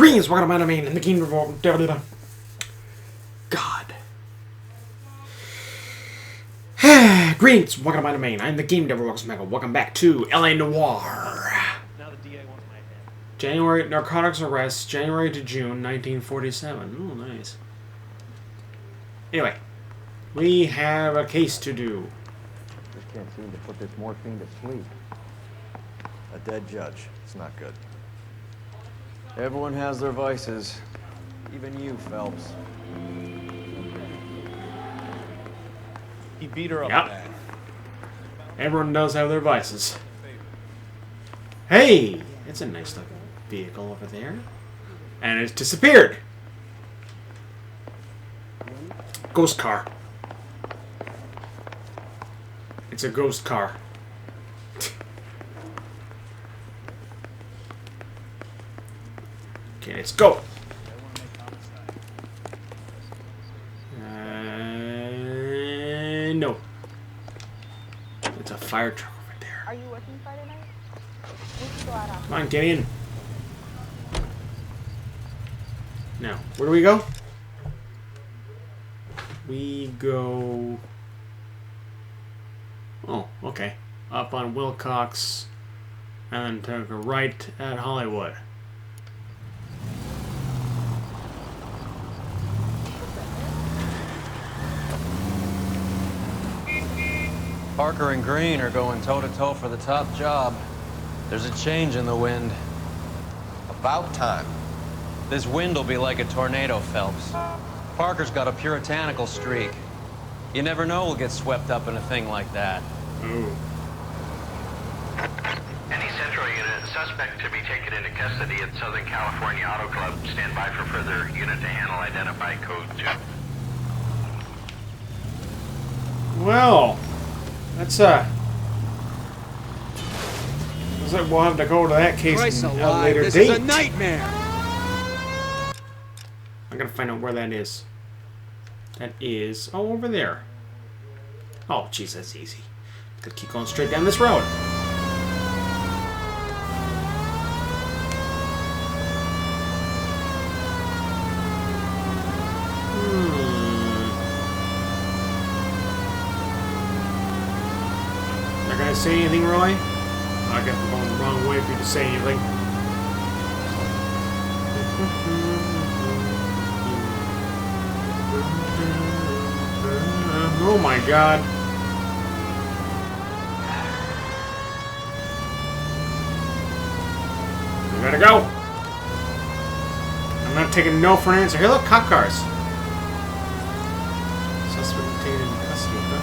Greetings, welcome to my domain in the kingdom of God. Greetings, welcome to my domain. I'm the Game Devil. Welcome back to LA Noire. Now the DA wants my head. January narcotics arrests, January to June 1947. Oh, nice. Anyway, we have a case to do. Just can't seem to put this morphine to sleep. A dead judge. It's not good. Everyone has their vices. Even you, Phelps. He beat her up Yep. bad. Everyone does have their vices. Hey! It's a nice looking vehicle over there. And it's disappeared. Ghost car. It's a ghost car. Okay, let's go. No. It's a fire truck over there. Are you working Friday night? We can go out after. Come on, get in. Now, where do we go? We go... Oh, okay. Up on Wilcox, and then take a right at Hollywood. Parker and Green are going toe-to-toe for the top job. There's a change in the wind. About time. This wind will be like a tornado, Phelps. Parker's got a puritanical streak. You never know we'll get swept up in a thing like that. Ooh. Any Central Unit suspect to be taken into custody at Southern California Auto Club. Stand by for further unit to handle. Identify code 2. Well, that's looks like we'll have to go to that case Christ at a alive, later this date. is a nightmare! I gotta find out where that is. That is over there. Oh, jeez, that's easy. Gotta keep going straight down this road. Not gonna say anything, Roy? I guess I'm going the wrong way for you to say anything. Oh my god. We gotta go. I'm not taking no for an answer. Here, look, cop cars. Suspect taken into custody, huh?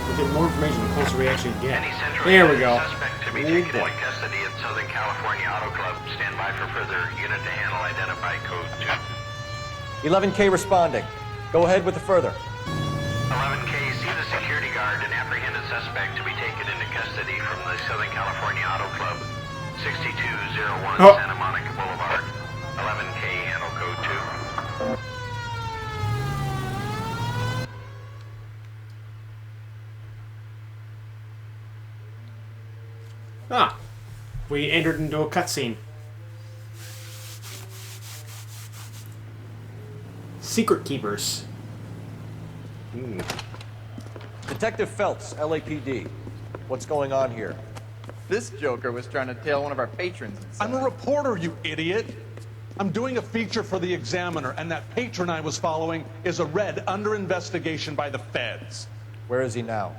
We'll get more information the closer we actually get. Any Central There we Unit go. suspect to be Oh, taken boy. into custody at Southern California Auto Club. Stand by for further unit to handle. Identify code 2. 11K responding. Go ahead with the further. 11K, see the security guard and apprehended suspect to be taken into custody from the Southern California Auto Club. 6201 Oh. Santa Monica Boulevard. 11K, handle code 2. Ah, we entered into a cutscene. Secret Keepers. Ooh. Detective Phelps, LAPD. What's going on here? This joker was trying to tail one of our patrons inside. I'm a reporter, you idiot! I'm doing a feature for the Examiner, and that patron I was following is a red under investigation by the feds. Where is he now?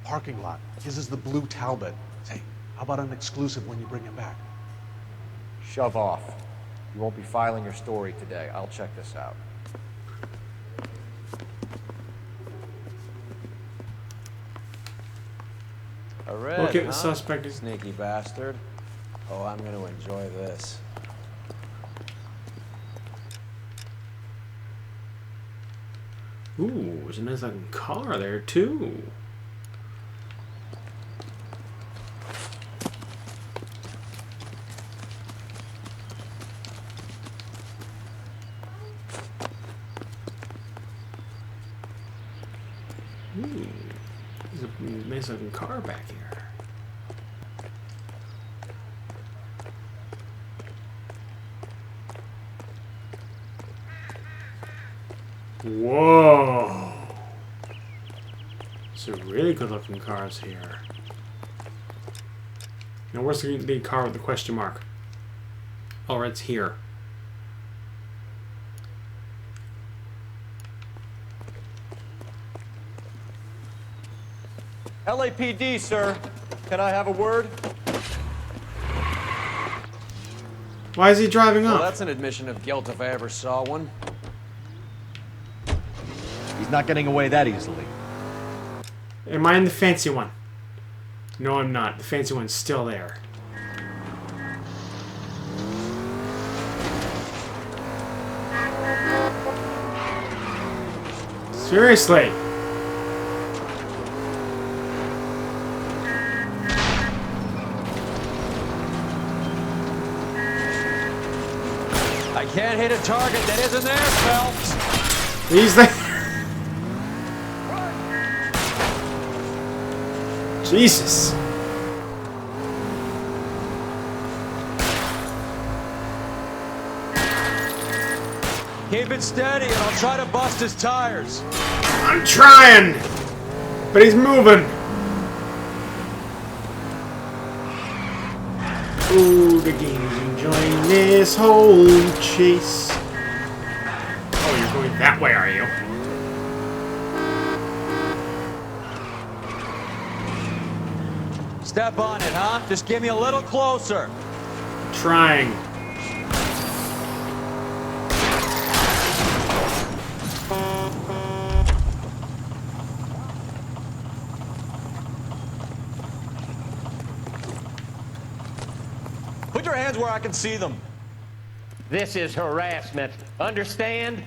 Parking lot. His is the blue Talbot. Say, how about an exclusive when you bring him back? Shove off. You won't be filing your story today. I'll check this out. A red, Look at the huh? suspect. Sneaky bastard. Oh, I'm gonna enjoy this. Ooh, there's a nice looking car there too. Ooh, there's a nice looking car back here. Whoa. Some really good looking cars here. Now where's the car with the question mark? Oh, it's here. LAPD, sir. Can I have a word? Why is he driving Well, up? that's an admission of guilt if I ever saw one. He's not getting away that easily. Am I in the fancy one? No, I'm not. The fancy one's still there. Seriously. I can't hit a target that isn't there, Phelps. He's there. Jesus. Keep it steady and I'll try to bust his tires. I'm trying. But he's moving. Ooh, the game's enjoying this whole chase. Oh, you're going that way, are you? Step on it, huh? Just get me a little closer. Trying. Put your hands where I can see them. This is harassment. Understand?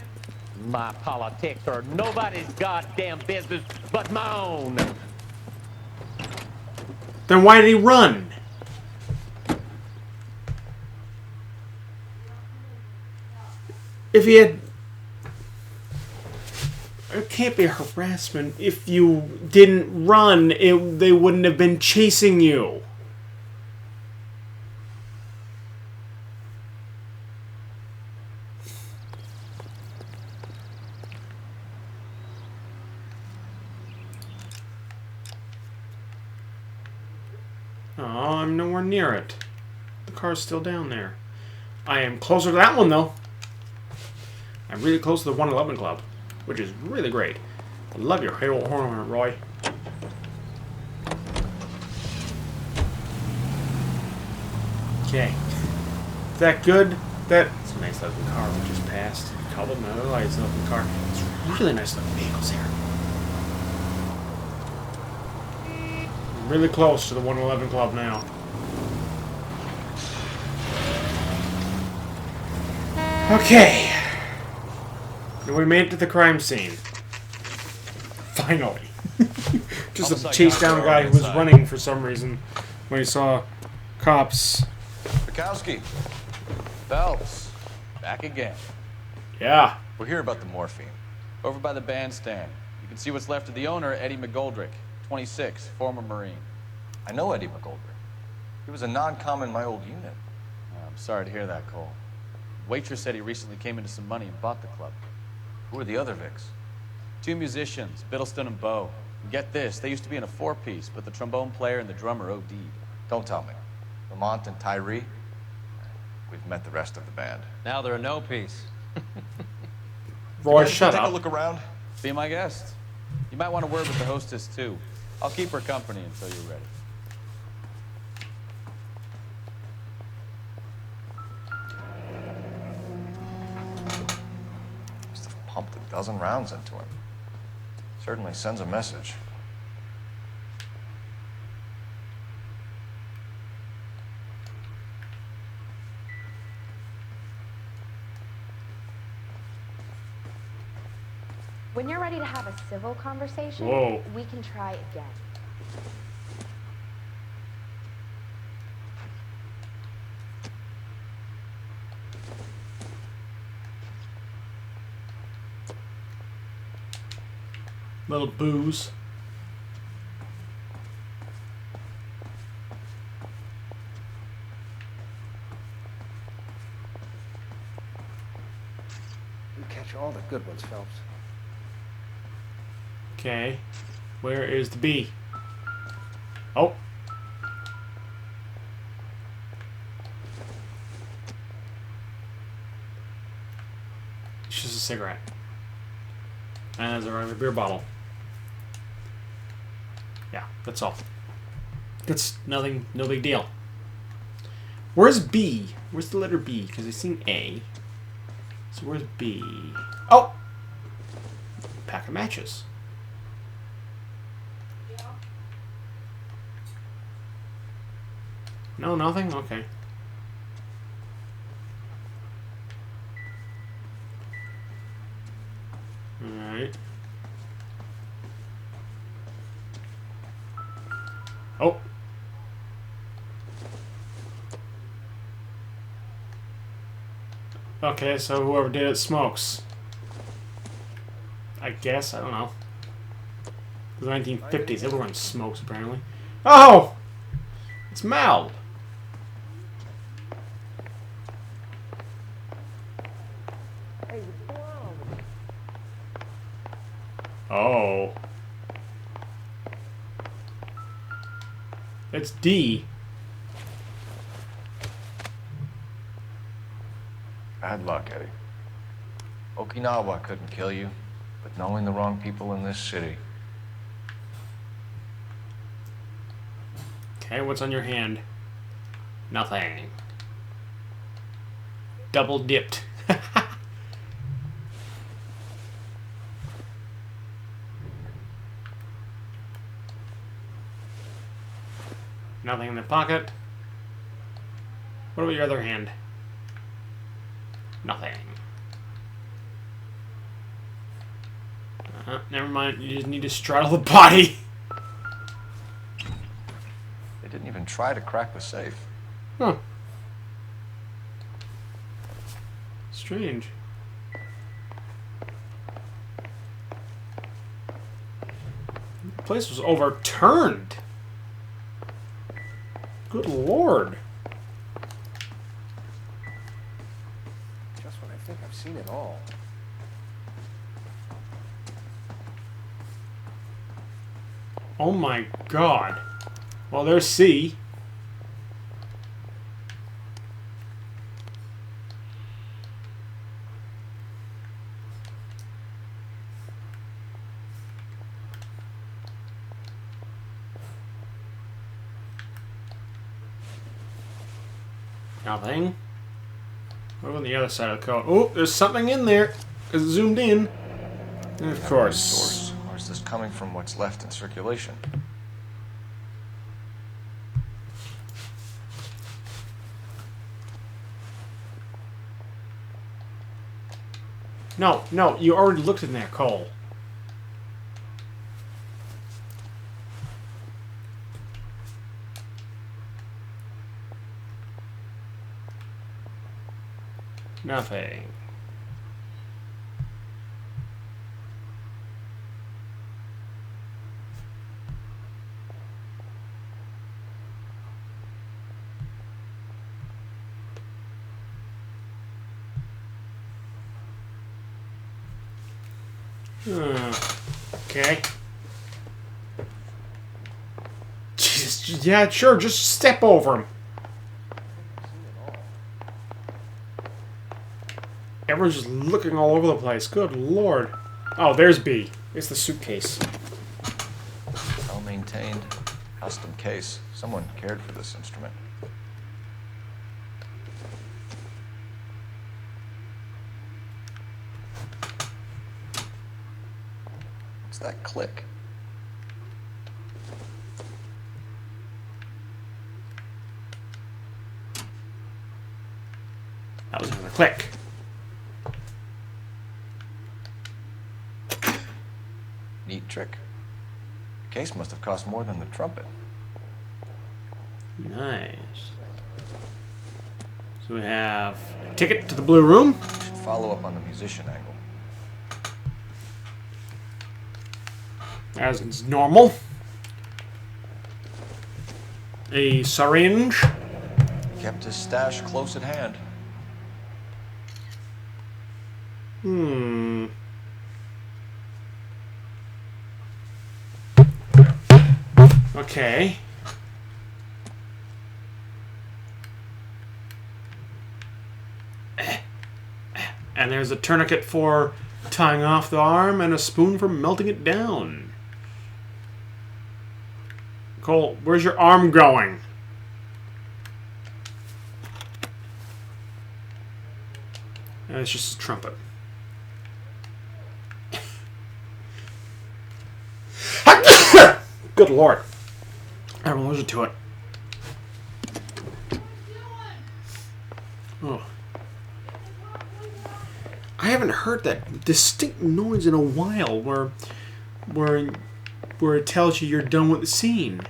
My politics are nobody's goddamn business but my own. Then why did he run? If he had... It can't be harassment. If you didn't run, they wouldn't have been chasing you. Oh, I'm nowhere near it. The car's still down there. I am closer to that one, though. I'm really close to the 111 Club, which is really great. I love your Halo horn, Roy. Okay. Is that good? That's a nice looking car we just passed. Called it another nice looking car. It's really nice looking vehicles here. Really close to the 111 Club now. Okay. We made it to the crime scene. Finally. Just to chase down a guy who was running for some reason when he saw cops. Bukowski. Phelps. Back again. Yeah. We're here about the morphine. Over by the bandstand. You can see what's left of the owner, Eddie McGoldrick. 26, former Marine. I know Eddie McGoldrick. He was a non-com in my old unit. I'm sorry to hear that, Cole. Waitress said he recently came into some money and bought the club. Who are the other Vics? 2 musicians, Biddleston and Bowe. And get this, they used to be in a 4-piece, but the trombone player and the drummer OD'd. Don't tell me. Lamont and Tyree? We've met the rest of the band. Now they're a no-piece. Roy, shut Take up. a look around. Be my guest. You might want to word with the hostess, too. I'll keep her company until you're ready. Must have pumped a dozen rounds into him. Certainly sends a message. When you're ready to have a civil conversation, Whoa. we can try again. Little booze. You catch all the good ones, Phelps. Okay. Where is the B? Oh. It's just a cigarette. And there's a beer bottle. Yeah, that's all. That's nothing, no big deal. Where's B? Where's the letter B? Because I seen A. So where's B? Oh! Pack of matches. No, nothing? Okay. Alright. Oh! Okay, so whoever did it smokes. I guess, I don't know. The 1950s, everyone smokes apparently. Oh! It's Mal! Oh. It's D. Bad luck, Eddie. Okinawa couldn't kill you, but knowing the wrong people in this city. Okay, what's on your hand? Nothing. Double dipped. Nothing in the pocket. What about your other hand? Nothing. Never mind. You just need to straddle the body. They didn't even try to crack the safe. Huh. Strange. The place was overturned. Good lord. Just when I think I've seen it all. Oh my god. Well, there's C. Nothing. What about the other side of the code? Oh, there's something in there. It's zoomed in. And of course. Source. Or is this coming from what's left in circulation? No, no, you already looked in there, Cole. Nothing. Okay. Jesus, yeah, sure, just step over him. Everyone's just looking all over the place. Good lord. Oh, there's B. It's the suitcase. Well maintained. Custom case. Someone cared for this instrument. What's that click? That was another click. Neat trick. The case must have cost more than the trumpet. Nice. So we have a ticket to the Blue Room. We should follow up on the musician angle. As is normal. A syringe. He kept his stash close at hand. Okay. And there's a tourniquet for tying off the arm and a spoon for melting it down. Cole, where's your arm going? And it's just a trumpet. Good lord. I'm allergic to it. Oh. I haven't heard that distinct noise in a while where it tells you you're done with the scene.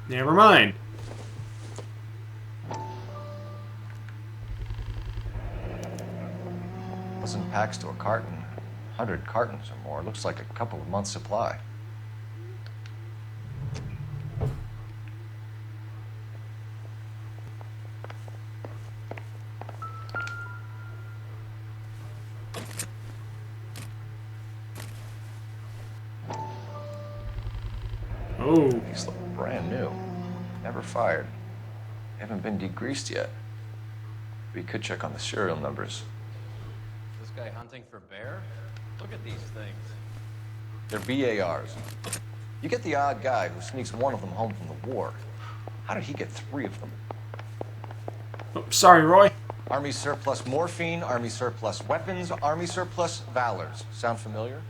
Never mind. Dozen packs to a carton. 100 cartons or more. Looks like a couple of months' supply. Oh. These look brand new. Never fired. Haven't been degreased yet. We could check on the serial numbers. This guy hunting for bear? Look at these things. They're BARs. You get the odd guy who sneaks one of them home from the war. How did he get 3 of them? Oh, sorry, Roy. Army surplus morphine, Army surplus weapons, Army surplus valors. Sound familiar?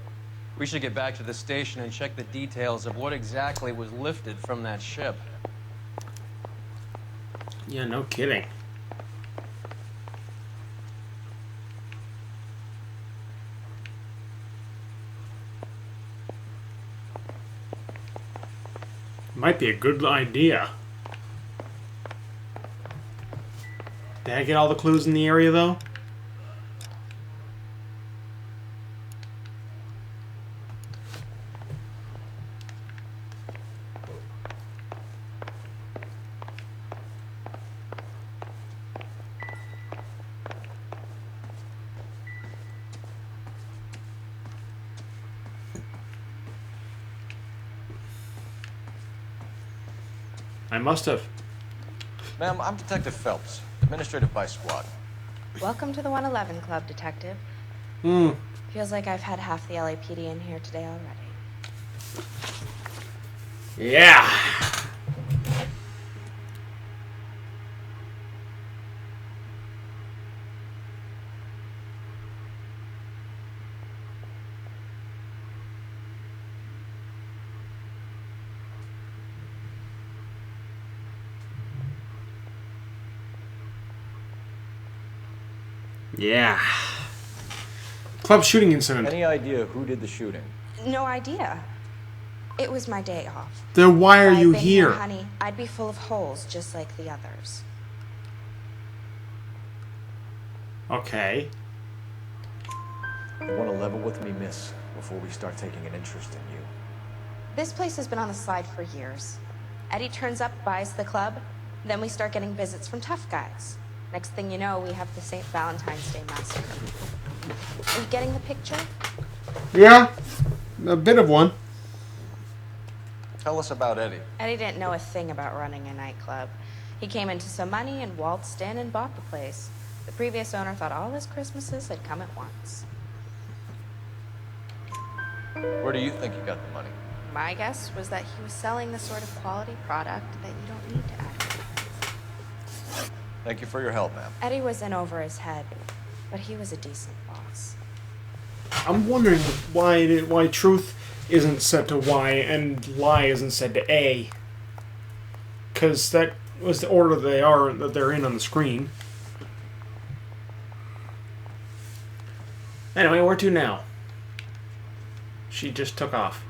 We should get back to the station and check the details of what exactly was lifted from that ship. Yeah, no kidding. Might be a good idea. Did I get all the clues in the area, though? I must have. Ma'am, I'm Detective Phelps, Administrative Vice Squad. Welcome to the 111 Club, Detective. Feels like I've had half the LAPD in here today already. Yeah. Yeah. Club shooting incident. Any idea who did the shooting? No idea. It was my day off. Then why are If I had you been here? Honey, I'd be full of holes just like the others. Okay. You want to level with me, miss, before we start taking an interest in you. This place has been on the slide for years. Eddie turns up, buys the club, then we start getting visits from tough guys. Next thing you know, we have the St. Valentine's Day massacre. Are you getting the picture? Yeah. A bit of one. Tell us about Eddie. Eddie didn't know a thing about running a nightclub. He came into some money and waltzed in and bought the place. The previous owner thought all his Christmases had come at once. Where do you think he got the money? My guess was that he was selling the sort of quality product that you don't need to advertise. Thank you for your help, ma'am. Eddie was in over his head, but he was a decent boss. I'm wondering why truth isn't set to Y and lie isn't set to A. Because that was the order that they're in on the screen. Anyway, where to now? She just took off.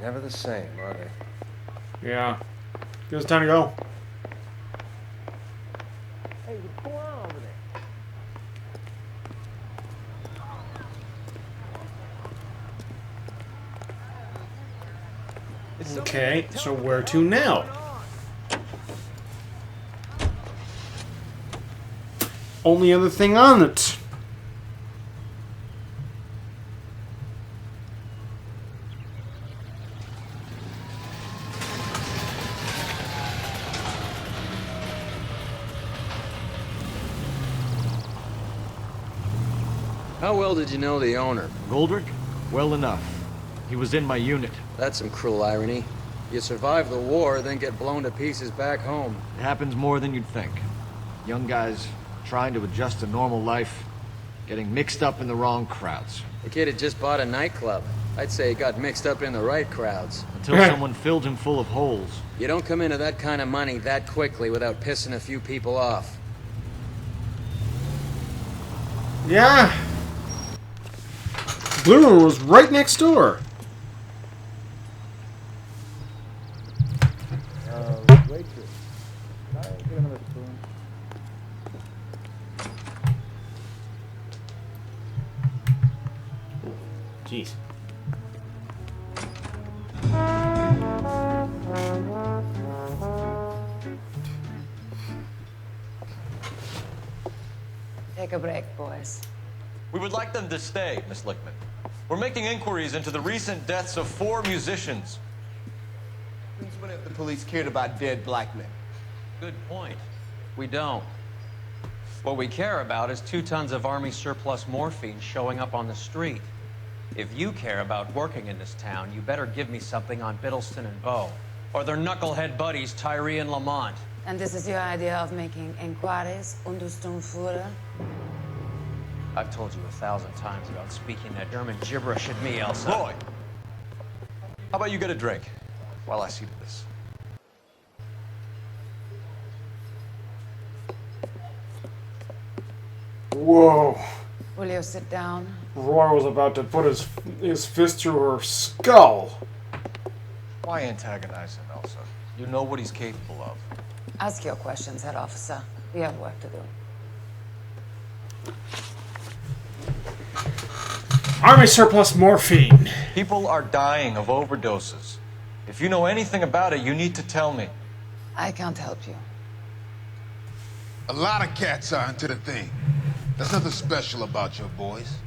Never the same, are they? Yeah. It was time to go. Hey, what's going on over there? Okay, so where to now? Only other thing on it. How well did you know the owner? Goldrick? Well enough. He was in my unit. That's some cruel irony. You survive the war, then get blown to pieces back home. It happens more than you'd think. Young guys trying to adjust to normal life, getting mixed up in the wrong crowds. The kid had just bought a nightclub. I'd say he got mixed up in the right crowds. Until someone filled him full of holes. You don't come into that kind of money that quickly without pissing a few people off. Yeah. Blue Room was right next door. Waitress. Can I get another spoon? Jeez. Take a break, boys. We would like them to stay, Miss Lickman. We're making inquiries into the recent deaths of 4 musicians. Since when have the police cared about dead black men? Good point. We don't. What we care about is 2 tons of Army surplus morphine showing up on the street. If you care about working in this town, you better give me something on Biddleston and Bow, or their knucklehead buddies Tyree and Lamont. And this is your idea of making inquiries, Untersturmführer? I've told you 1,000 times about speaking that German gibberish at me, Elsa. Roy, how about you get a drink while I see to this? Whoa. Will you sit down? Roy was about to put his fist through her skull. Why antagonize him, Elsa? You know what he's capable of. Ask your questions, head officer. We have work to do. Army surplus morphine. People are dying of overdoses. If you know anything about it, you need to tell me. I can't help you. A lot of cats are into the thing. There's nothing special about your boys.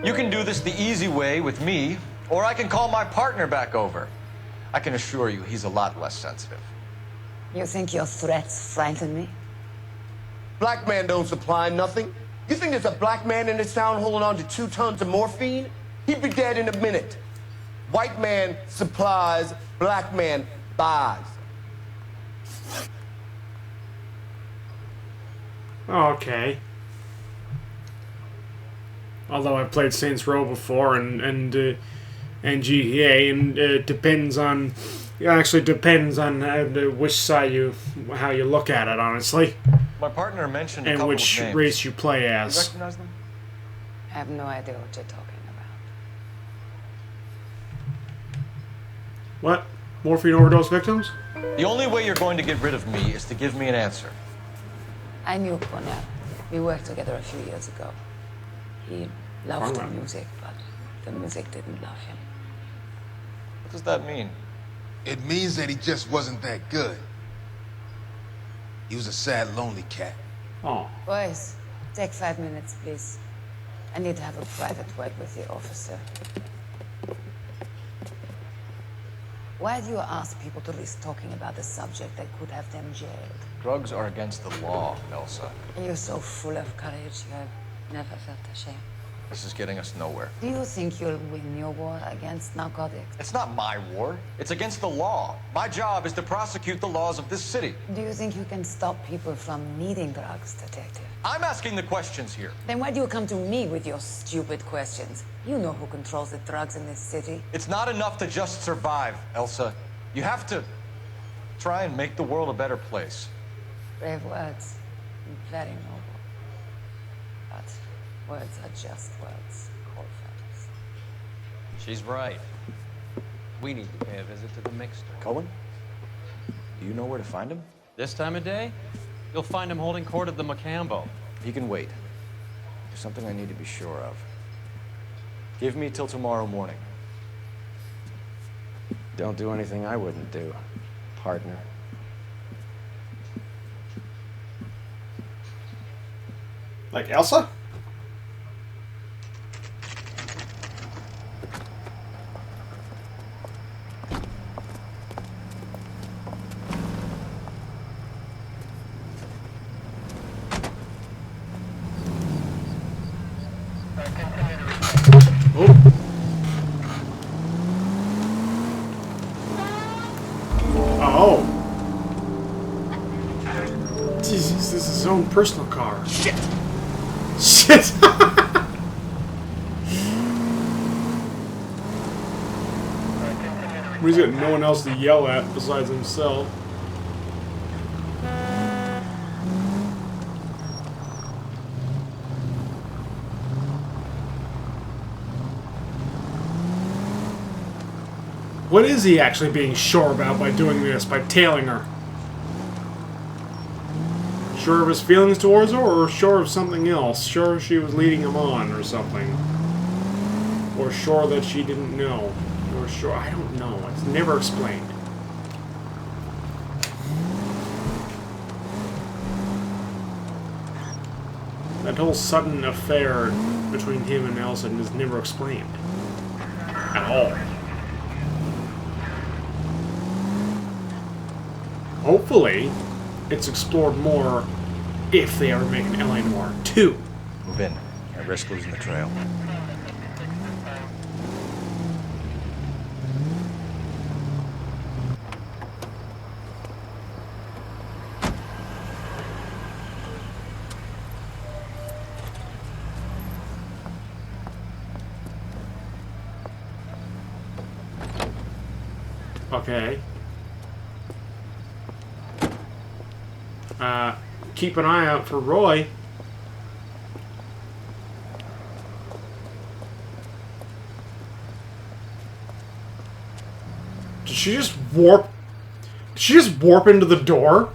You can do this the easy way with me, or I can call my partner back over. I can assure you he's a lot less sensitive. You think your threats frighten me? Black man don't supply nothing. You think there's a black man in this town holding on to 2 tons of morphine? He'd be dead in a minute. White man supplies, black man buys. Okay. Although I've played Saints Row before and GTA, and it depends on. It actually depends on which side how you look at it, honestly. My partner mentioned a and couple which of names. race you play You as. recognize them? I have no idea what you're talking about. What? Morphine overdose victims? The only way you're going to get rid of me is to give me an answer. I knew Cornell. We worked together a few years ago. He loved the music, but the music didn't love him. What does that mean? It means that he just wasn't that good. He was a sad, lonely cat. Oh. Boys, take 5 minutes, please. I need to have a private word with the officer. Why do you ask people to risk talking about the subject that could have them jailed? Drugs are against the law, Elsa. And you're so full of courage, you have never felt ashamed. This is getting us nowhere. Do you think you'll win your war against narcotics? It's not my war. It's against the law. My job is to prosecute the laws of this city. Do you think you can stop people from needing drugs, detective? I'm asking the questions here. Then why do you come to me with your stupid questions? You know who controls the drugs in this city. It's not enough to just survive, Elsa. You have to try and make the world a better place. Brave words. Very noble. But words are just words, Coldfellas. She's right. We need to pay a visit to the mixer. Cohen? Do you know where to find him? This time of day, you'll find him holding court at the Macambo. He can wait. There's something I need to be sure of. Give me till tomorrow morning. Don't do anything I wouldn't do, partner. Like Elsa? Oh. Jesus, this is his own personal car. Shit. Shit. He's got no one else to yell at besides himself. What is he actually being sure about by doing this, by tailing her? Sure of his feelings towards her, or sure of something else? Sure she was leading him on, or something? Or sure that she didn't know? Or sure, I don't know. It's never explained. That whole sudden affair between him and Elsa is never explained. At all. Hopefully, it's explored more if they ever make an LA Noire 2. Move in. I risk losing the trail. Okay. Keep an eye out for Roy. Did she just warp? Did she just warp into the door?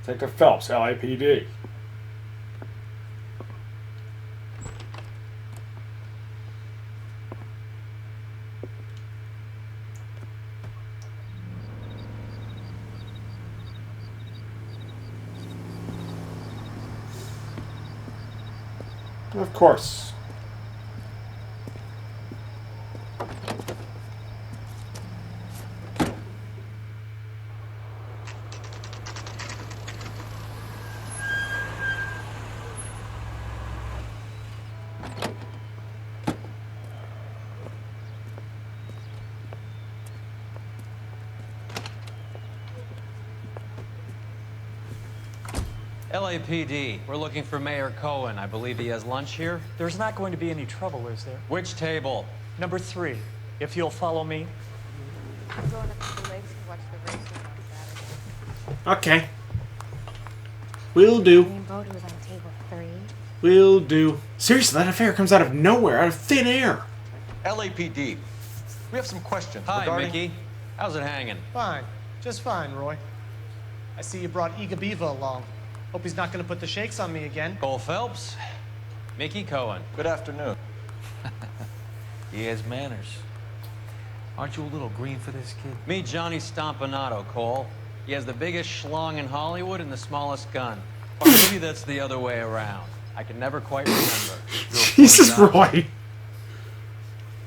Detective Phelps, LAPD. Of course. LAPD, we're looking for Mayor Cohen. I believe he has lunch here. There's not going to be any trouble, is there? Which table? Number 3, if you'll follow me. I'm going up to the lakes to watch the races on Saturday. Okay. Will do. The main boat was on table 3. Will do. Seriously, that affair comes out of nowhere, out of thin air. LAPD, we have some questions Hi, regarding... Mickey. How's it hanging? Fine. Just fine, Roy. I see you brought Iga Beaver along. Hope he's not going to put the shakes on me again. Cole Phelps, Mickey Cohen. Good afternoon. He has manners. Aren't you a little green for this kid? Meet Johnny Stompanato, Cole. He has the biggest schlong in Hollywood and the smallest gun. Or maybe that's the other way around. I can never quite remember. Jesus, Roy.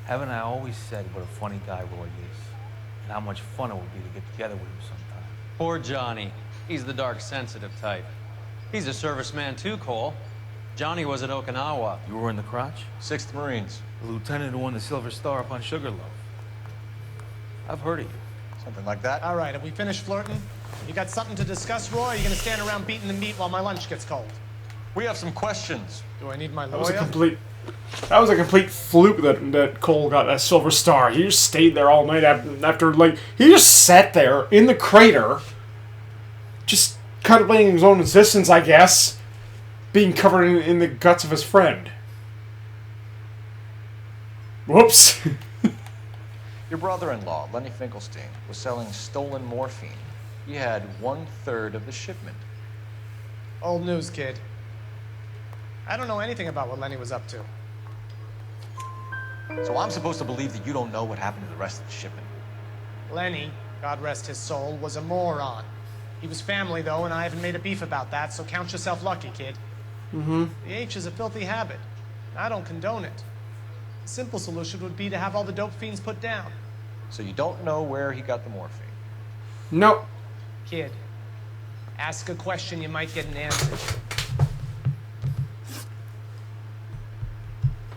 Haven't I always said what a funny guy Roy is? And how much fun it would be to get together with him sometime. Poor Johnny. He's the dark, sensitive type. He's a serviceman too, Cole. Johnny was at Okinawa. You were in the crotch? 6th Marines. The lieutenant who won the Silver Star up on Sugarloaf. I've heard of you. Something like that. All right, have we finished flirting? You got something to discuss, Roy, or are you going to stand around beating the meat while my lunch gets cold? We have some questions. Do I need my That was a lawyer? complete fluke that Cole got that silver star. He just stayed there all night after like he just sat there in the crater, just contemplating his own existence, I guess, being covered in the guts of his friend. Whoops. Your brother-in-law, Lenny Finkelstein, was selling stolen morphine. He had 1/3 of the shipment. Old news, kid. I don't know anything about what Lenny was up to. So I'm supposed to believe that you don't know what happened to the rest of the shipment? Lenny, God rest his soul, was a moron. He was family, though, and I haven't made a beef about that, so count yourself lucky, kid. Mm-hmm. The H is a filthy habit. I don't condone it. The simple solution would be to have all the dope fiends put down. So you don't know where he got the morphine? Nope. Kid, ask a question, you might get an answer.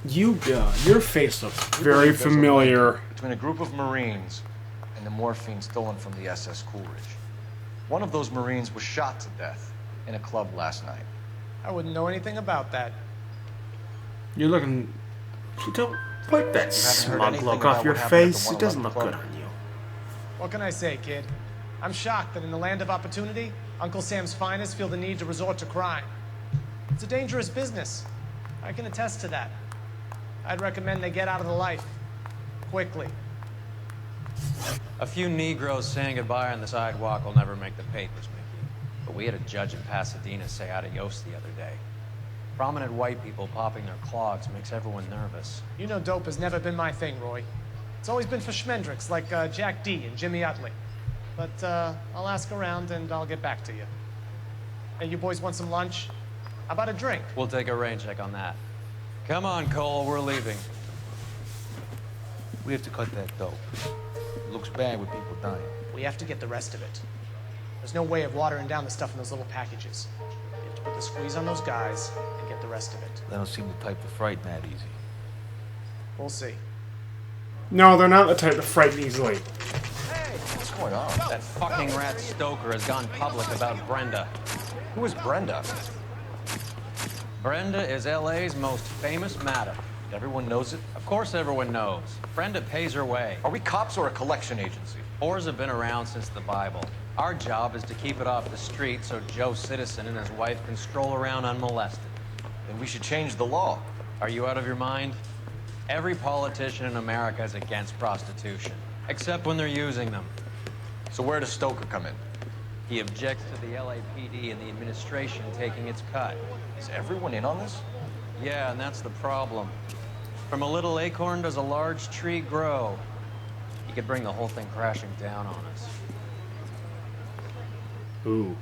Your face looks very familiar. Between a group of Marines and the morphine stolen from the SS Coolidge. One of those Marines was shot to death in a club last night. I wouldn't know anything about that. You're looking... Don't wipe that smug look off your face. It doesn't look good on you. What can I say, kid? I'm shocked that in the land of opportunity, Uncle Sam's finest feel the need to resort to crime. It's a dangerous business. I can attest to that. I'd recommend they get out of the life. Quickly. A few Negroes saying goodbye on the sidewalk will never make the papers, Mickey. But we had a judge in Pasadena say adios the other day. Prominent white people popping their clogs makes everyone nervous. You know dope has never been my thing, Roy. It's always been for schmendricks like Jack D and Jimmy Utley. But I'll ask around and I'll get back to you. Hey, you boys want some lunch? How about a drink? We'll take a rain check on that. Come on, Cole, we're leaving. We have to cut that dope. It looks bad with people dying. We have to get the rest of it. There's no way of watering down the stuff in those little packages. We have to put the squeeze on those guys and get the rest of it. They don't seem the type to frighten that easy. We'll see. No, they're not the type to frighten easily. Hey, what's going on? That fucking rat Stoker has gone public about Brenda. Who is Brenda? Brenda is LA's most famous madam. Everyone knows it? Of course everyone knows. Brenda pays her way. Are we cops or a collection agency? Whores have been around since the Bible. Our job is to keep it off the street so Joe Citizen and his wife can stroll around unmolested. Then we should change the law. Are you out of your mind? Every politician in America is against prostitution, except when they're using them. So where does Stoker come in? He objects to the LAPD and the administration taking its cut. Is everyone in on this? Yeah, and that's the problem. From a little acorn does a large tree grow. He could bring the whole thing crashing down on us. Ooh.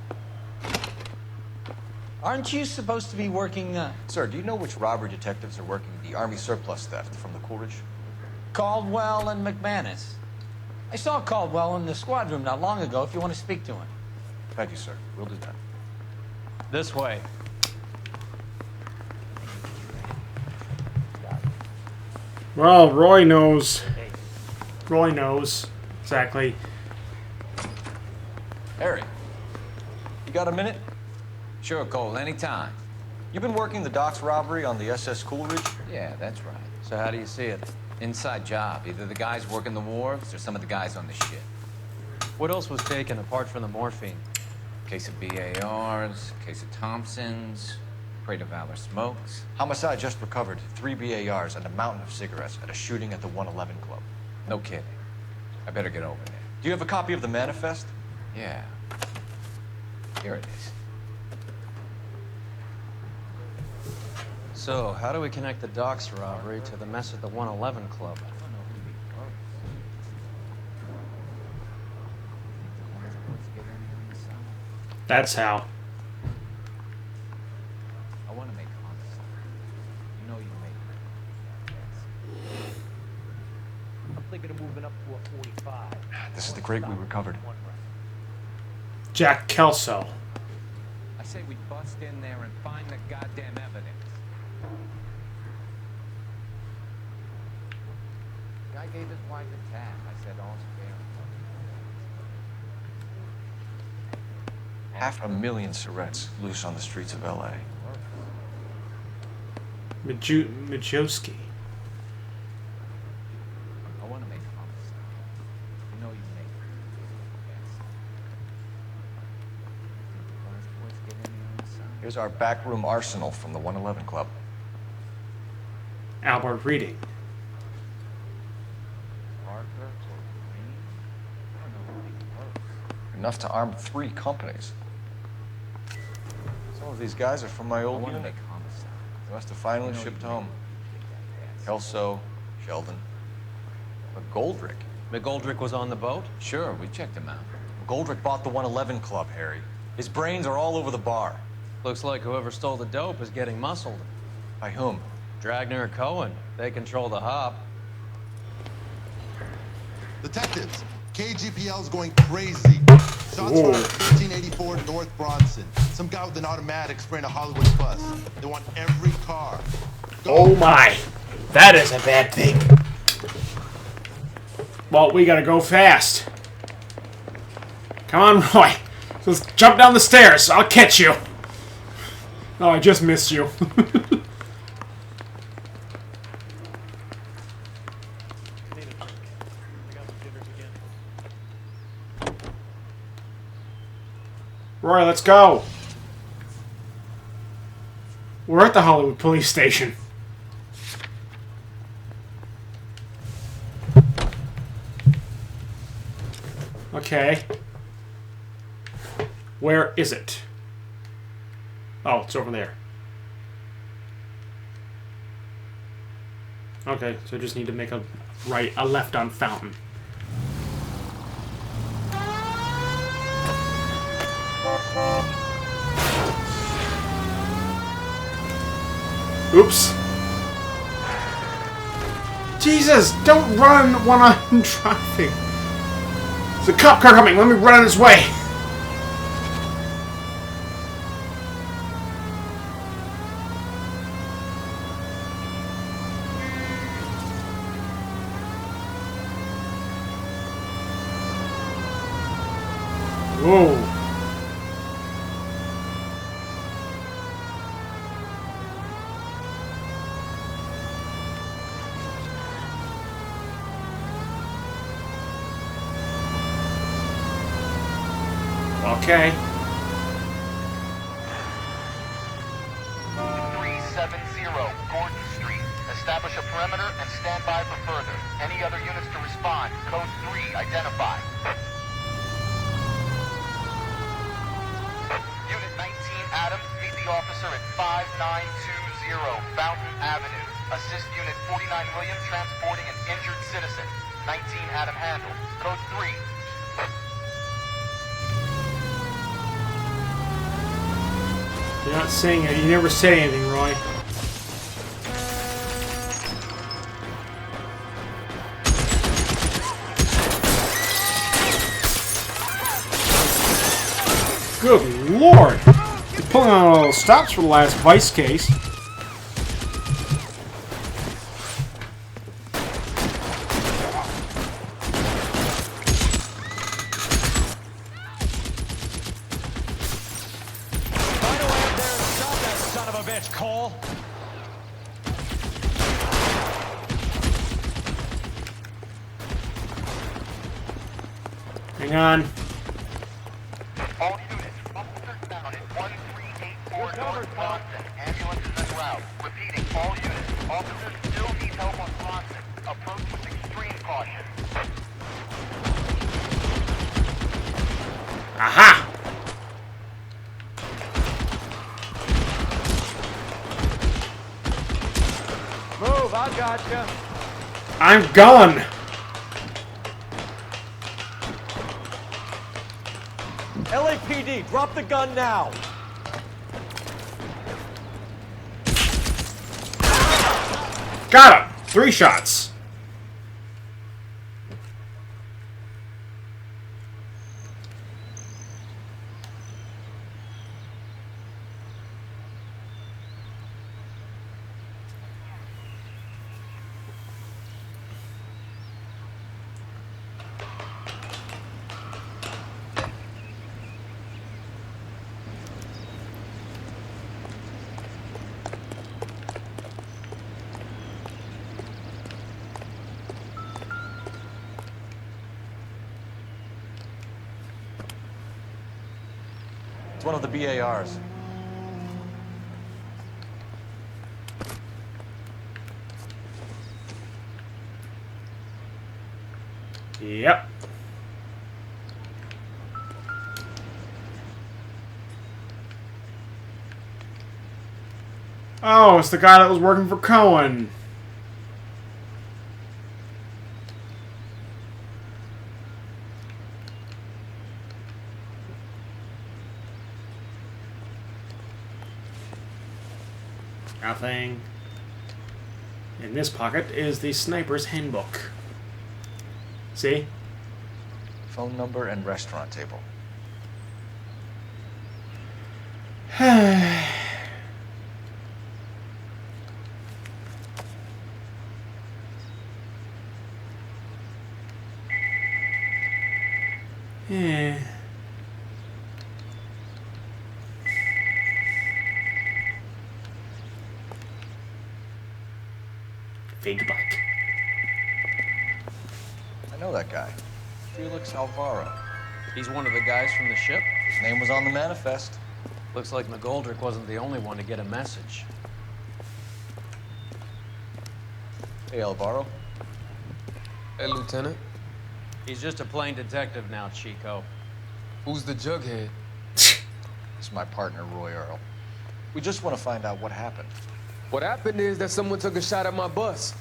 Aren't you supposed to be working, Sir, do you know which robbery detectives are working the Army surplus theft from the Coolidge? Caldwell and McManus? I saw Caldwell in the squad room not long ago if you want to speak to him. Thank you, sir. We'll do that. This way. Well, Roy knows. Roy knows. Exactly. Harry, you got a minute? Sure, Cole, anytime. You've been working the docks robbery on the SS Coolidge? Yeah, that's right. So how do you see it? Inside job. Either the guys working the wharves or some of the guys on the ship. What else was taken apart from the morphine? Case of BARs, case of Thompsons, crate of Valor smokes. Homicide just recovered 3 BARs and a mountain of cigarettes at a shooting at the 111 Club. No kidding. I better get over there. Do you have a copy of the manifest? Yeah. Here it is. So, how do we connect the docks robbery to the mess at the 111 Club? That's how. I want to make honest. You know you make it. I'm thinking of moving up to a 45. This is the crate we recovered. Jack Kelso. I say we bust in there and find the goddamn evidence. Guy gave his wife a tap. I said, all's fair. 500,000 cigarettes loose on the streets of LA. Majowski. I want to make homicide. You know you make Here's our backroom arsenal from the 111 Club. Albert Reading. Enough to arm 3 companies. Some of these guys are from my old unit. make homicide. They must have finally shipped home. Kelso, Sheldon, McGoldrick. McGoldrick was on the boat? Sure, we checked him out. McGoldrick bought the 111 Club, Harry. His brains are all over the bar. Looks like whoever stole the dope is getting muscled. By whom? Dragner or Cohen. They control the hop. Detectives, KGPL's going crazy. Shots fired at 1384 North Bronson. Some guy with an automatic spraying a Hollywood bus. They want every car. Oh my. That is a bad thing. Well, we gotta go fast. Come on, Roy. Let's jump down the stairs. I'll catch you. Oh, I just missed you. Roy, let's go. We're at the Hollywood police station. Okay. Where is it? Oh, it's over there. Okay, so I just need to make a left on Fountain. Oops. Jesus, don't run when I'm driving. There's a cop car coming. Let me run on his way. Whoa. Okay. 370 Gordon Street. Establish a perimeter and stand by for further. Any other units to respond. Code 3, identify. Unit 19 Adams, meet the officer at 5920 Fountain Avenue. Assist Unit 49 Williams transporting an injured citizen. 19 Adam handled. Code 3. You're not saying it. You never say anything, Roy. Good Lord! You're pulling on all those stops for the last Vice case. Cole. Hang on. All units, officers down at 1384 North Bronson. Ambulance is en route. Repeating, all units, officers still need help on Bronson. Approach with extreme caution. Aha! Move, I gotcha. I'm gone. LAPD, drop the gun now. Got him. 3 shots. It's one of the BARs. Yep. Oh, it's the guy that was working for Cohen. Nothing. In this pocket is the sniper's handbook. See? Phone number and restaurant table. Yeah. Fake butt. I know that guy. Felix Alvaro. He's one of the guys from the ship? His name was on the manifest. Looks like McGoldrick wasn't the only one to get a message. Hey, Alvaro. Hey, Lieutenant. He's just a plain detective now, Chico. Who's the jughead? It's my partner, Roy Earl. We just want to find out what happened. What happened is that someone took a shot at my bus.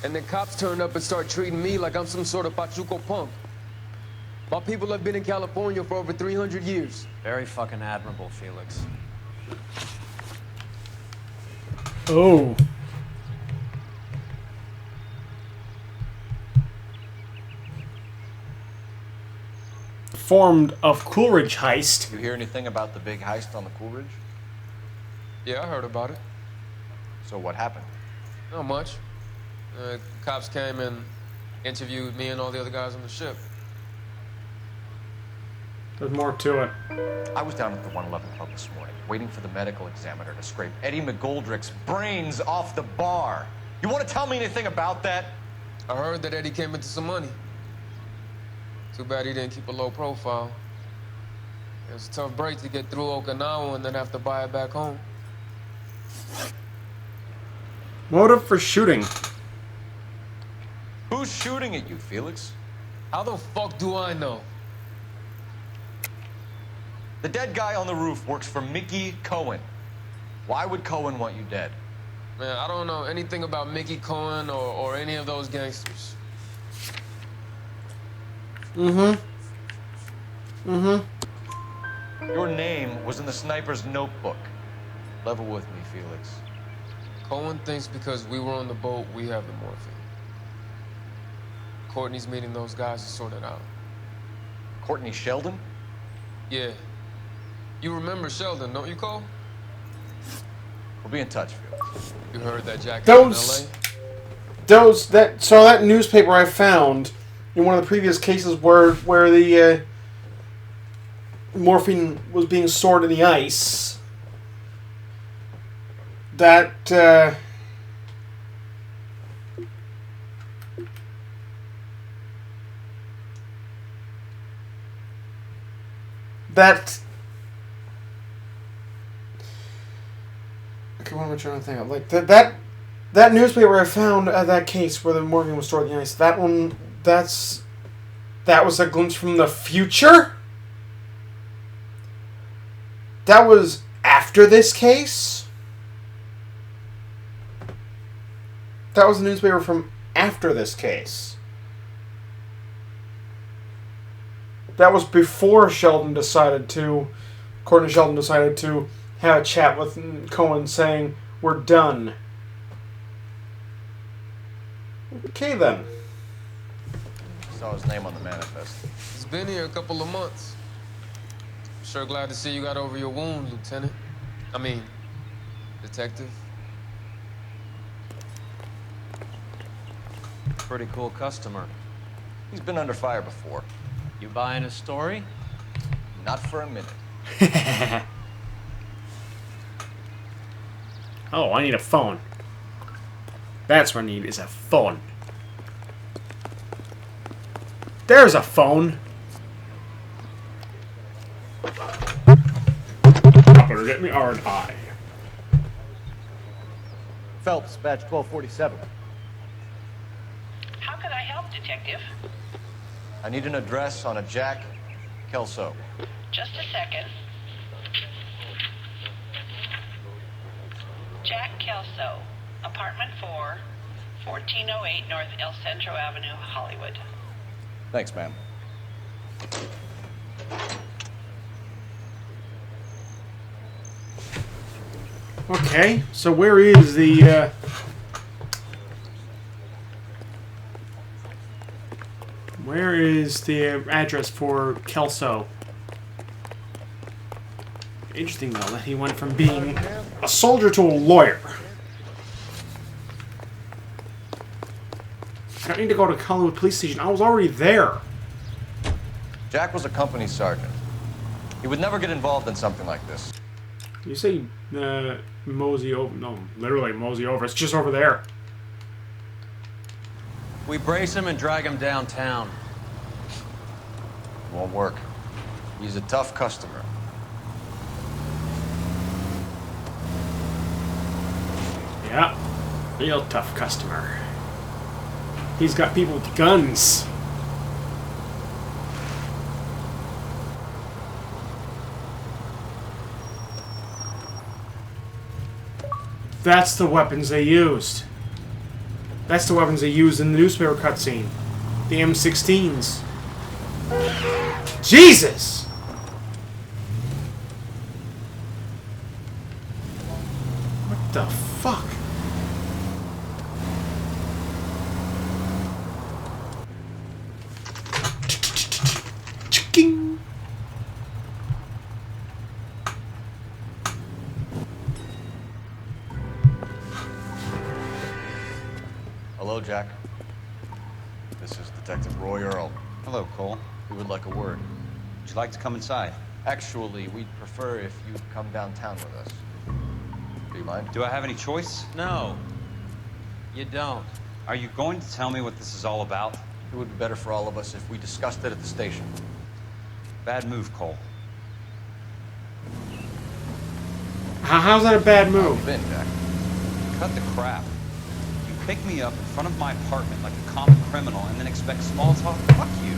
And then cops turned up and started treating me like I'm some sort of Pachuco punk. My people have been in California for over 300 years. Very fucking admirable, Felix. Oh. Formed of Coolidge heist. You hear anything about the big heist on the Coolidge? Yeah, I heard about it. So what happened? Not much. Cops came and interviewed me and all the other guys on the ship. There's more to it. I was down at the 111 Club this morning, waiting for the medical examiner to scrape Eddie McGoldrick's brains off the bar. You want to tell me anything about that? I heard that Eddie came into some money. Too bad he didn't keep a low profile. It was a tough break to get through Okinawa and then have to buy it back home. Motive for shooting. Who's shooting at you, Felix? How the fuck do I know? The dead guy on the roof works for Mickey Cohen. Why would Cohen want you dead? Man, I don't know anything about Mickey Cohen or any of those gangsters. Your name was in the sniper's notebook. Level with me, Felix. Cohen thinks because we were on the boat, we have the morphine. Courtney's meeting those guys to sort it out. Courtney Sheldon? Yeah. You remember Sheldon, don't you, Cole? We'll be in touch, Felix. You heard that Jack in LA? That newspaper I found in one of the previous cases where the morphine was being stored in the ice. That okay, what am I trying to think of? Like that newspaper I found at that case where the morphine was stored in the ice. That was a glimpse from the future. That was after this case. That was a newspaper from after this case. That was before Courtney decided to have a chat with Cohen saying, "We're done." Okay then. Saw his name on the manifest. He's been here a couple of months. Sure glad to see you got over your wound, Lieutenant. I mean, Detective. Pretty cool customer. He's been under fire before. You buying a story? Not for a minute. Oh, I need a phone. That's what I need, is a phone. There's a phone. Or get me R&I. Phelps, badge 1247. How can I help, Detective? I need an address on a Jack Kelso. Just a second. Jack Kelso, apartment 4, 1408 North El Centro Avenue, Hollywood. Thanks, ma'am. Okay, so where is the, where is the address for Kelso? Interesting, though, that he went from being a soldier to a lawyer. I don't need to go to Hollywood Police Station. I was already there. Jack was a company sergeant. He would never get involved in something like this. You say mosey over? No, literally mosey over. It's just over there. We brace him and drag him downtown. Won't work. He's a tough customer. Yeah, real tough customer. He's got people with guns. That's the weapons they used. That's the weapons they used in the newspaper cutscene. The M16s. Jesus! What the fuck? Chicking. Hello, Jack. This is Detective Roy Earl. Hello, Cole. We would like a word. Would you like to come inside? Actually, we'd prefer if you'd come downtown with us. Do you mind? Do I have any choice? No, you don't. Are you going to tell me what this is all about? It would be better for all of us if we discussed it at the station. Bad move, Cole. How's that a bad move? How have you been, Jack? Cut the crap. You pick me up in front of my apartment like a common criminal and then expect small talk? Fuck you.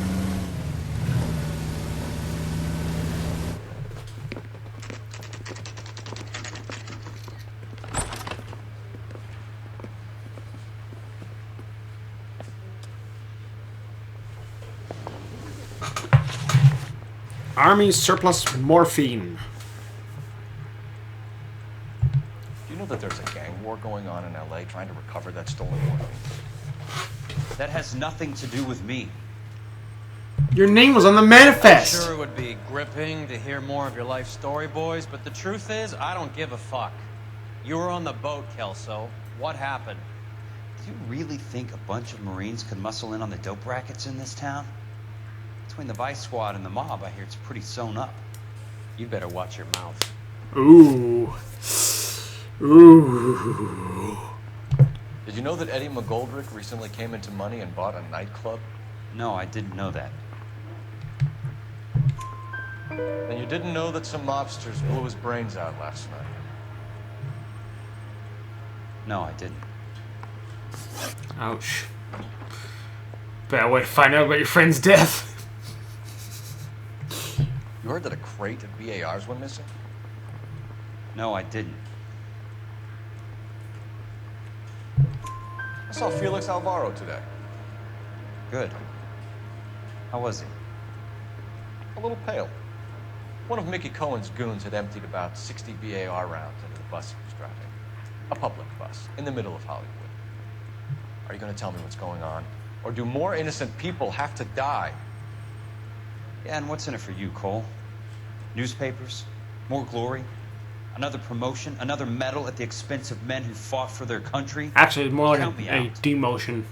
Army surplus morphine. Do you know that there's a gang war going on in LA trying to recover that stolen morphine? That has nothing to do with me. Your name was on the manifest. I'm sure it would be gripping to hear more of your life story, boys, but the truth is, I don't give a fuck. You were on the boat, Kelso. What happened? Do you really think a bunch of Marines could muscle in on the dope rackets in this town? Between the Vice Squad and the mob, I hear it's pretty sewn up. You better watch your mouth. Ooh. Ooh. Did you know that Eddie McGoldrick recently came into money and bought a nightclub? No, I didn't know that. And you didn't know that some mobsters blew his brains out last night? No, I didn't. Ouch. Bad way to find out about your friend's death. You heard that a crate of BARs went missing? No, I didn't. I saw Felix Alvaro today. Good. How was he? A little pale. One of Mickey Cohen's goons had emptied about 60 BAR rounds into the bus he was driving. A public bus, in the middle of Hollywood. Are you going to tell me what's going on? Or do more innocent people have to die? Yeah, and what's in it for you, Cole? Newspapers? More glory? Another promotion? Another medal at the expense of men who fought for their country? Actually, it's more like Count me a out. demotion.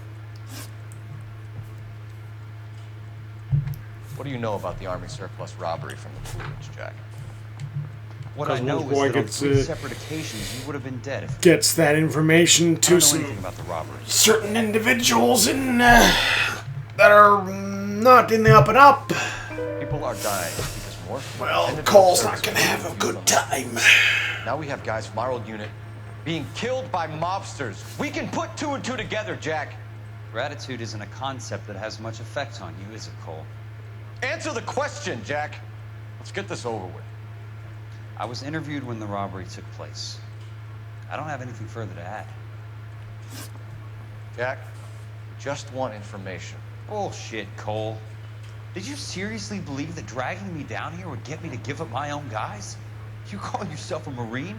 What do you know about the Army surplus robbery from the Fluids, Jack? What I know is that on 3 separate occasions you would have been dead if... Gets that information I don't to know some anything about the robbery. certain individuals in that are not in the up and up. People are dying because more. Well, And the Cole's drug not service gonna have a good time. Now we have guys from our old unit being killed by mobsters. We can put two and two together, Jack. Gratitude isn't a concept that has much effect on you, is it, Cole? Answer the question, Jack. Let's get this over with. I was interviewed when the robbery took place. I don't have anything further to add. Jack, we just want information. Bullshit, Cole. Did you seriously believe that dragging me down here would get me to give up my own guys? You call yourself a Marine?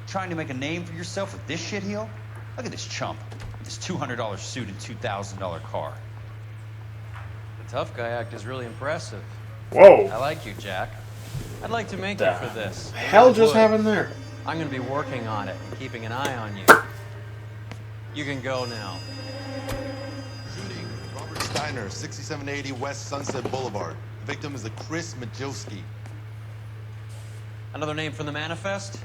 Trying to make a name for yourself with this shitheel? Look at this chump. This $200 suit and $2,000 car. The tough guy act is really impressive. Whoa. I like you, Jack. I'd like to make The you for this. hell just happened there? I'm going to be working on it and keeping an eye on you. You can go now. Shooting, Robert Steiner, 6780 West Sunset Boulevard. The victim is a Chris Majowski. Another name from the manifest?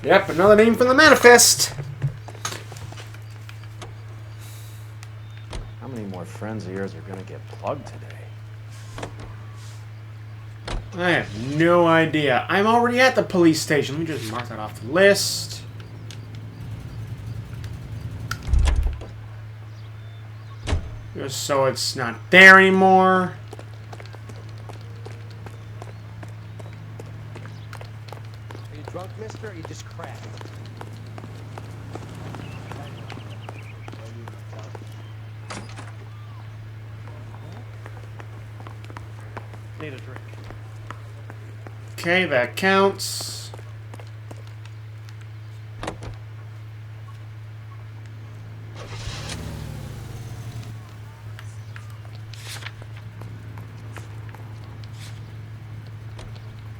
Yep, another name from the manifest. How many more friends of yours are gonna get plugged today? I have no idea. I'm already at the police station. Let me just mark that off the list. Just so it's not there anymore. Are you drunk, mister, or you just cracked? Need a drink. Okay, that counts.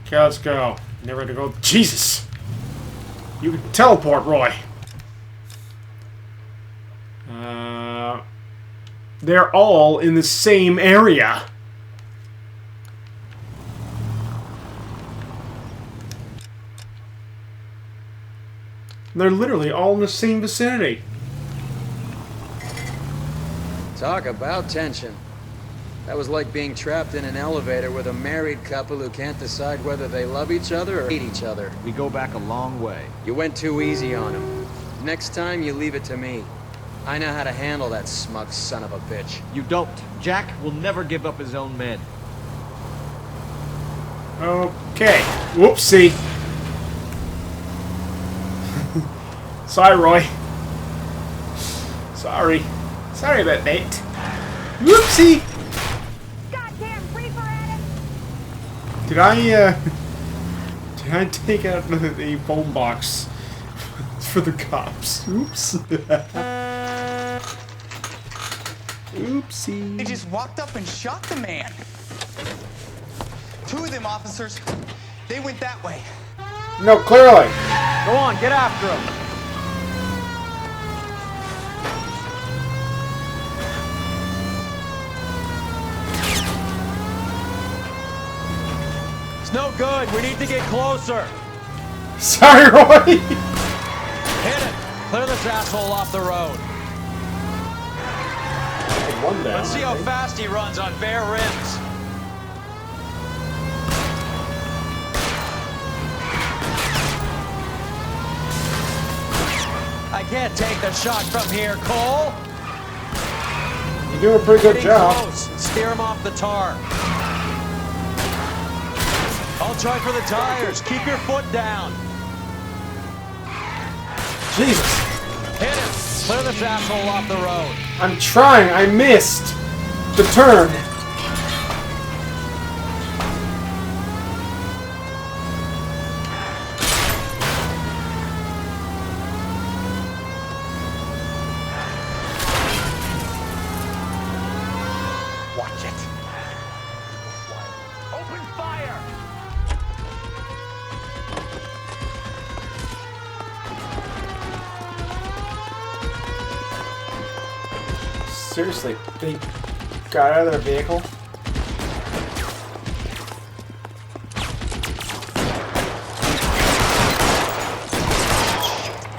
Okay, let's go. Never to go. Jesus! You can teleport, Roy. They're all in the same area. They're literally all in the same vicinity. Talk about tension. That was like being trapped in an elevator with a married couple who can't decide whether they love each other or hate each other. We go back a long way. You went too easy on him. Next time, you leave it to me. I know how to handle that smug son of a bitch. You don't. Jack will never give up his own men. Okay. Whoopsie. Sorry, Roy. Sorry. Sorry about that. Whoopsie! Did I take out the phone box for the cops? Oops. Oopsie. They just walked up and shot the man. Two of them officers, they went that way. No, clearly. Go on, get after them. It's no good. We need to get closer. Sorry, Roy. Hit it. Clear this asshole off the road. One down. Let's see how fast he runs on bare rims. I can't take the shot from here, Cole. You do a pretty good job. Close. Steer him off the tar. I'll try for the tires. Keep your foot down. Jesus. Hit him. Clear this asshole off the road. I'm trying. I missed the turn. Watch it. Open fire! Seriously, they got out of their vehicle?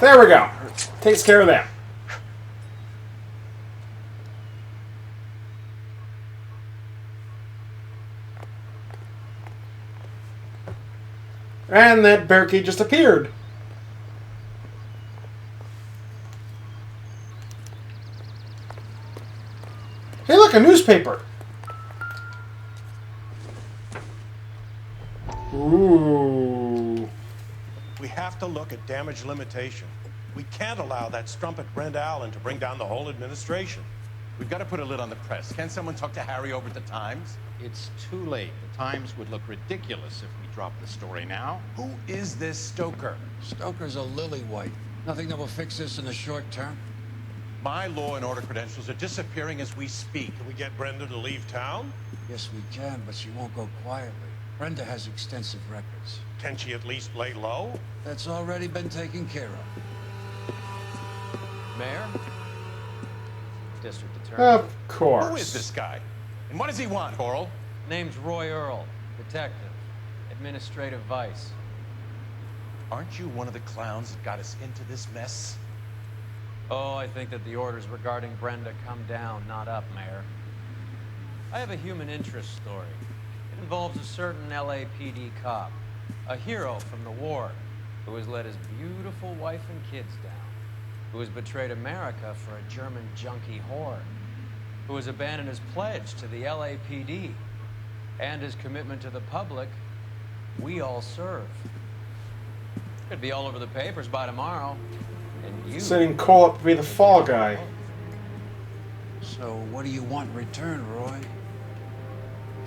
There we go. Takes care of that. And that barricade just appeared. Hey, look, a newspaper. Ooh. We have to look at damage limitation. We can't allow that strumpet Brent Allen to bring down the whole administration. We've got to put a lid on the press. Can someone talk to Harry over at the Times? It's too late. The Times would look ridiculous if we dropped the story now. Who is this Stoker? Stoker's a lily-white. Nothing that will fix this in the short term. My law and order credentials are disappearing as we speak. Can we get Brenda to leave town? Yes, we can, but she won't go quietly. Brenda has extensive records. Can she at least lay low? That's already been taken care of. Mayor? District Attorney. Of course. Who is this guy? And what does he want, Coral? Name's Roy Earl, detective, administrative vice. Aren't you one of the clowns that got us into this mess? Oh, I think that the orders regarding Brenda come down, not up, Mayor. I have a human interest story. It involves a certain LAPD cop, a hero from the war, who has let his beautiful wife and kids down, who has betrayed America for a German junkie whore, who has abandoned his pledge to the LAPD and his commitment to the public. We all serve. Could be all over the papers by tomorrow. And you... Setting Cole up to be the fall guy. So what do you want in return, Roy?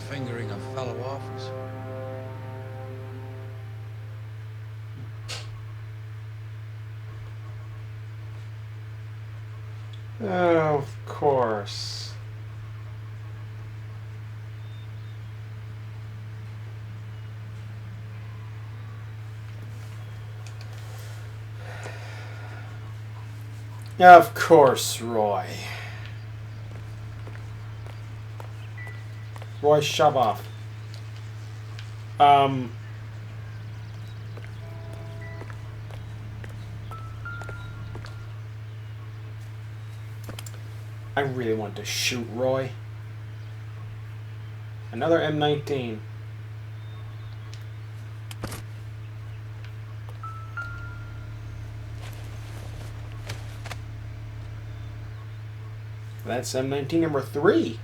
Fingering a fellow officer? Oh, of course. Of course, Roy. Roy, shove off. I really want to shoot Roy. Another M19. That's M19 number 3.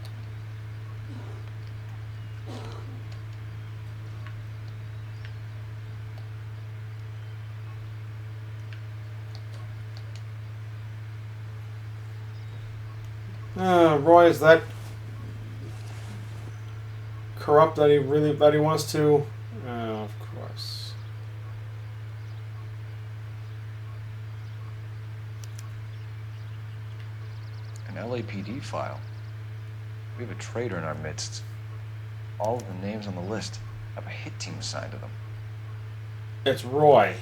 Roy is that corrupt that he wants to. Of course. An LAPD file. We have a traitor in our midst. All of the names on the list have a hit team assigned to them. It's Roy.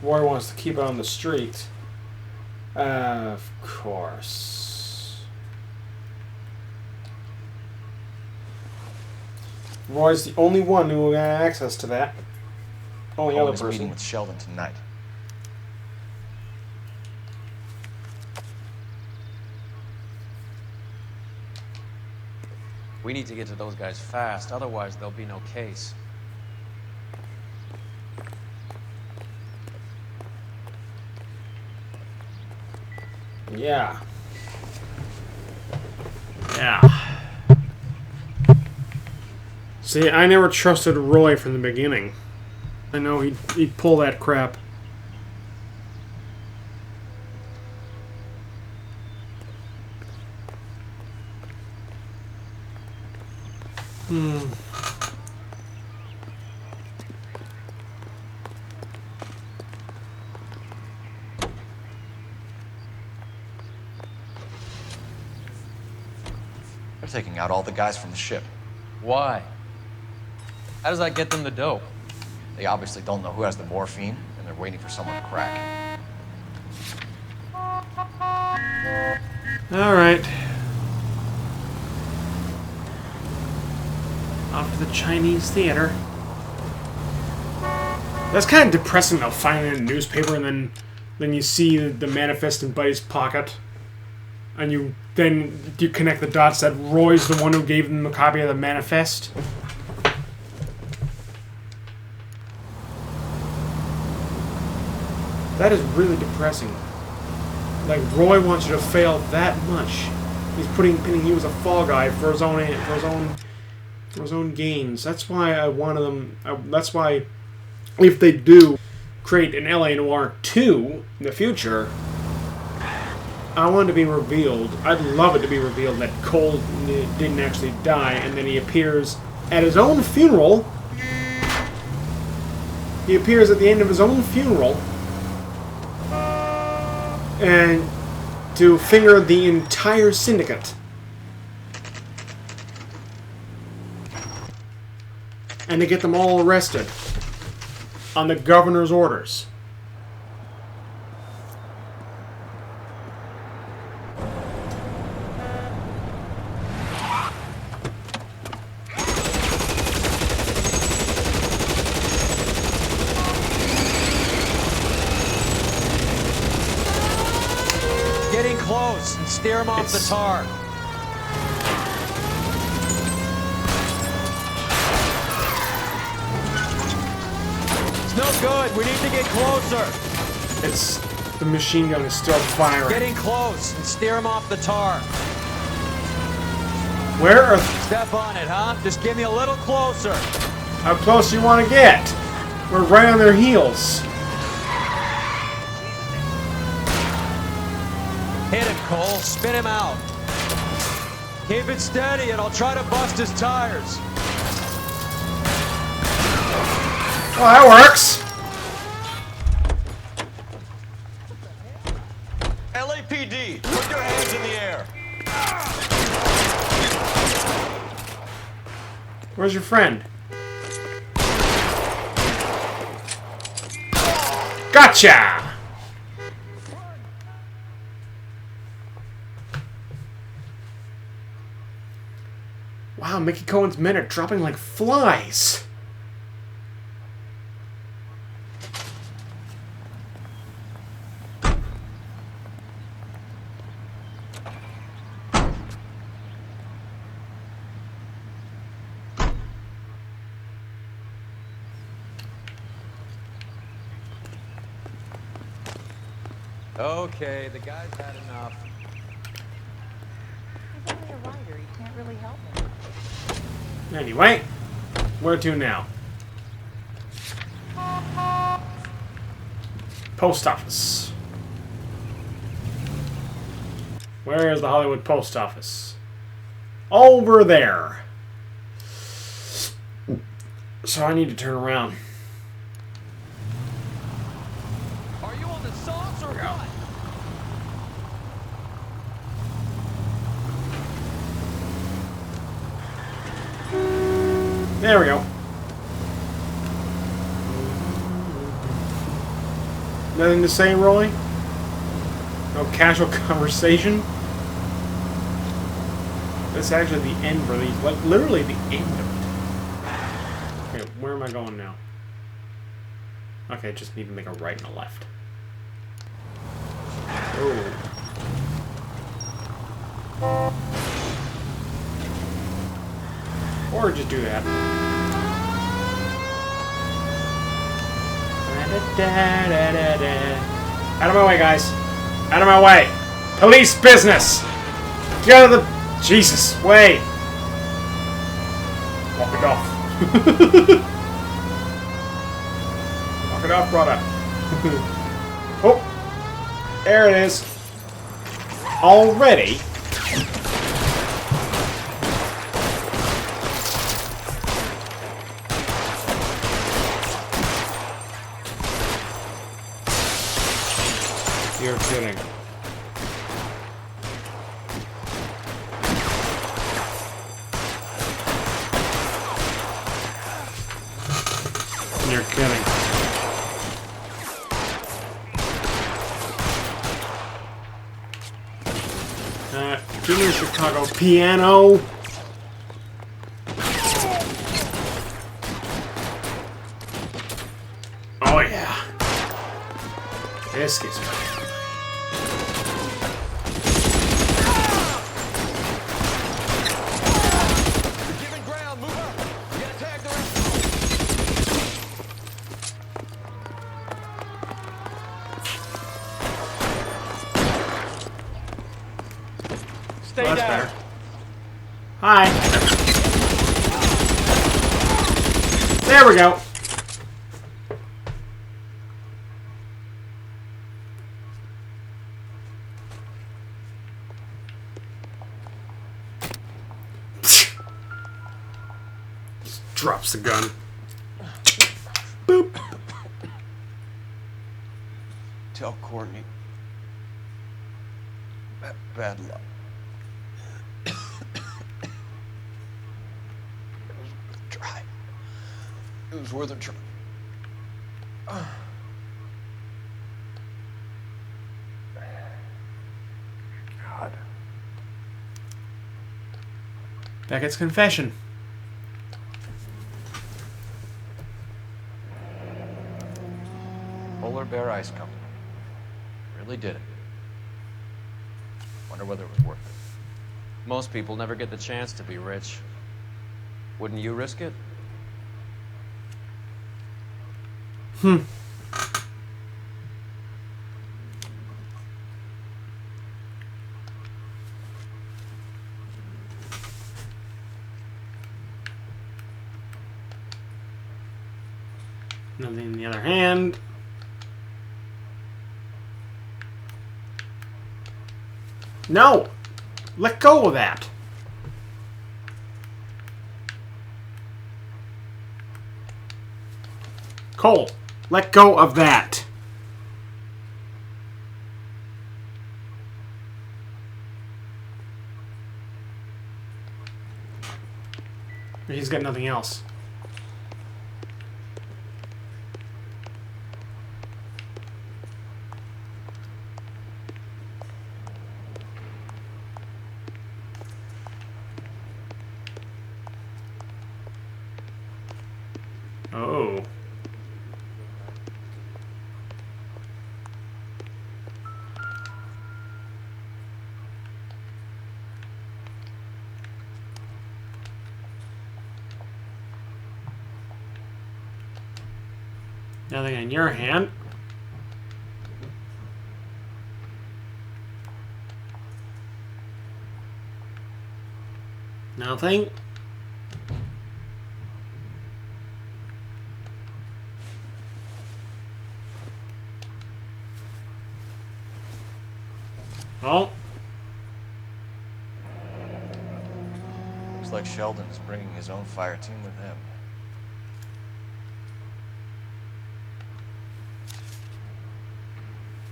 Roy wants to keep it on the street. Of course. Roy's the only one who got access to that. Only other Cohen's person. meeting with Sheldon tonight. We need to get to those guys fast, otherwise there'll be no case. Yeah. Yeah. See, I never trusted Roy from the beginning. I know he'd pull that crap. They're taking out all the guys from the ship. Why? How does that get them the dope? They obviously don't know who has the morphine, and they're waiting for someone to crack it. All right. Off to the Chinese theater. That's kind of depressing though, finding it in a newspaper and then you see the manifest in Buddy's pocket and you then you connect the dots that Roy's the one who gave them a copy of the manifest. That is really depressing. Like, Roy wants you to fail that much. He's pinning you as a fall guy for his own gains. That's why I wanted them. That's why, if they do create an LA Noire 2 in the future, I want it to be revealed. I'd love it to be revealed that Cole didn't actually die, and then he appears at his own funeral. He appears at the end of his own funeral, and to finger the entire syndicate. And to get them all arrested on the governor's orders. Getting close and steer him off the tar. It's no good. We need to get closer. It's the machine gun is still firing. Getting close and steer him off the tar. Where are... Step on it, huh? Just get me a little closer. How close do you want to get? We're right on their heels. Hit him, Cole. Spin him out. Keep it steady, and I'll try to bust his tires. Oh, that works. LAPD, put your hands in the air. Where's your friend? Gotcha! Wow, Mickey Cohen's men are dropping like flies. Okay, the guy's had enough. He's only a writer. You can't really help him. Anyway, where to now? Post office. Where is the Hollywood post office? Over there. So I need to turn around. Are you on the sauce or what? There we go. Nothing to say, Roy? No casual conversation? That's actually the end for these. Like, literally the end of it. Okay, where am I going now? Okay, just need to make a right and a left. Oh. Or just do that. Out of my way, guys. Out of my way. Police business. Get out of the... Jesus, way. Walk it off. Walk it off, brother. Oh. There it is. Already. You're kidding. You're kidding. Give me a Chicago piano. Oh yeah. This gets me. Stay Well, down. that's better. Hi. There we go. Drops the gun. Boop. Tell Courtney. Bad luck. It was worth a try. It was worth a try. God. Beckett's confession. Polar Bear Ice Company. Really did it. Wonder whether it was worth it. Most people never get the chance to be rich. Wouldn't you risk it? Nothing in the other hand. No! Let go of that. Cole, let go of that. He's got nothing else. Oh. Nothing in your hand. Nothing. Oh. Looks like Sheldon's bringing his own fire team with him.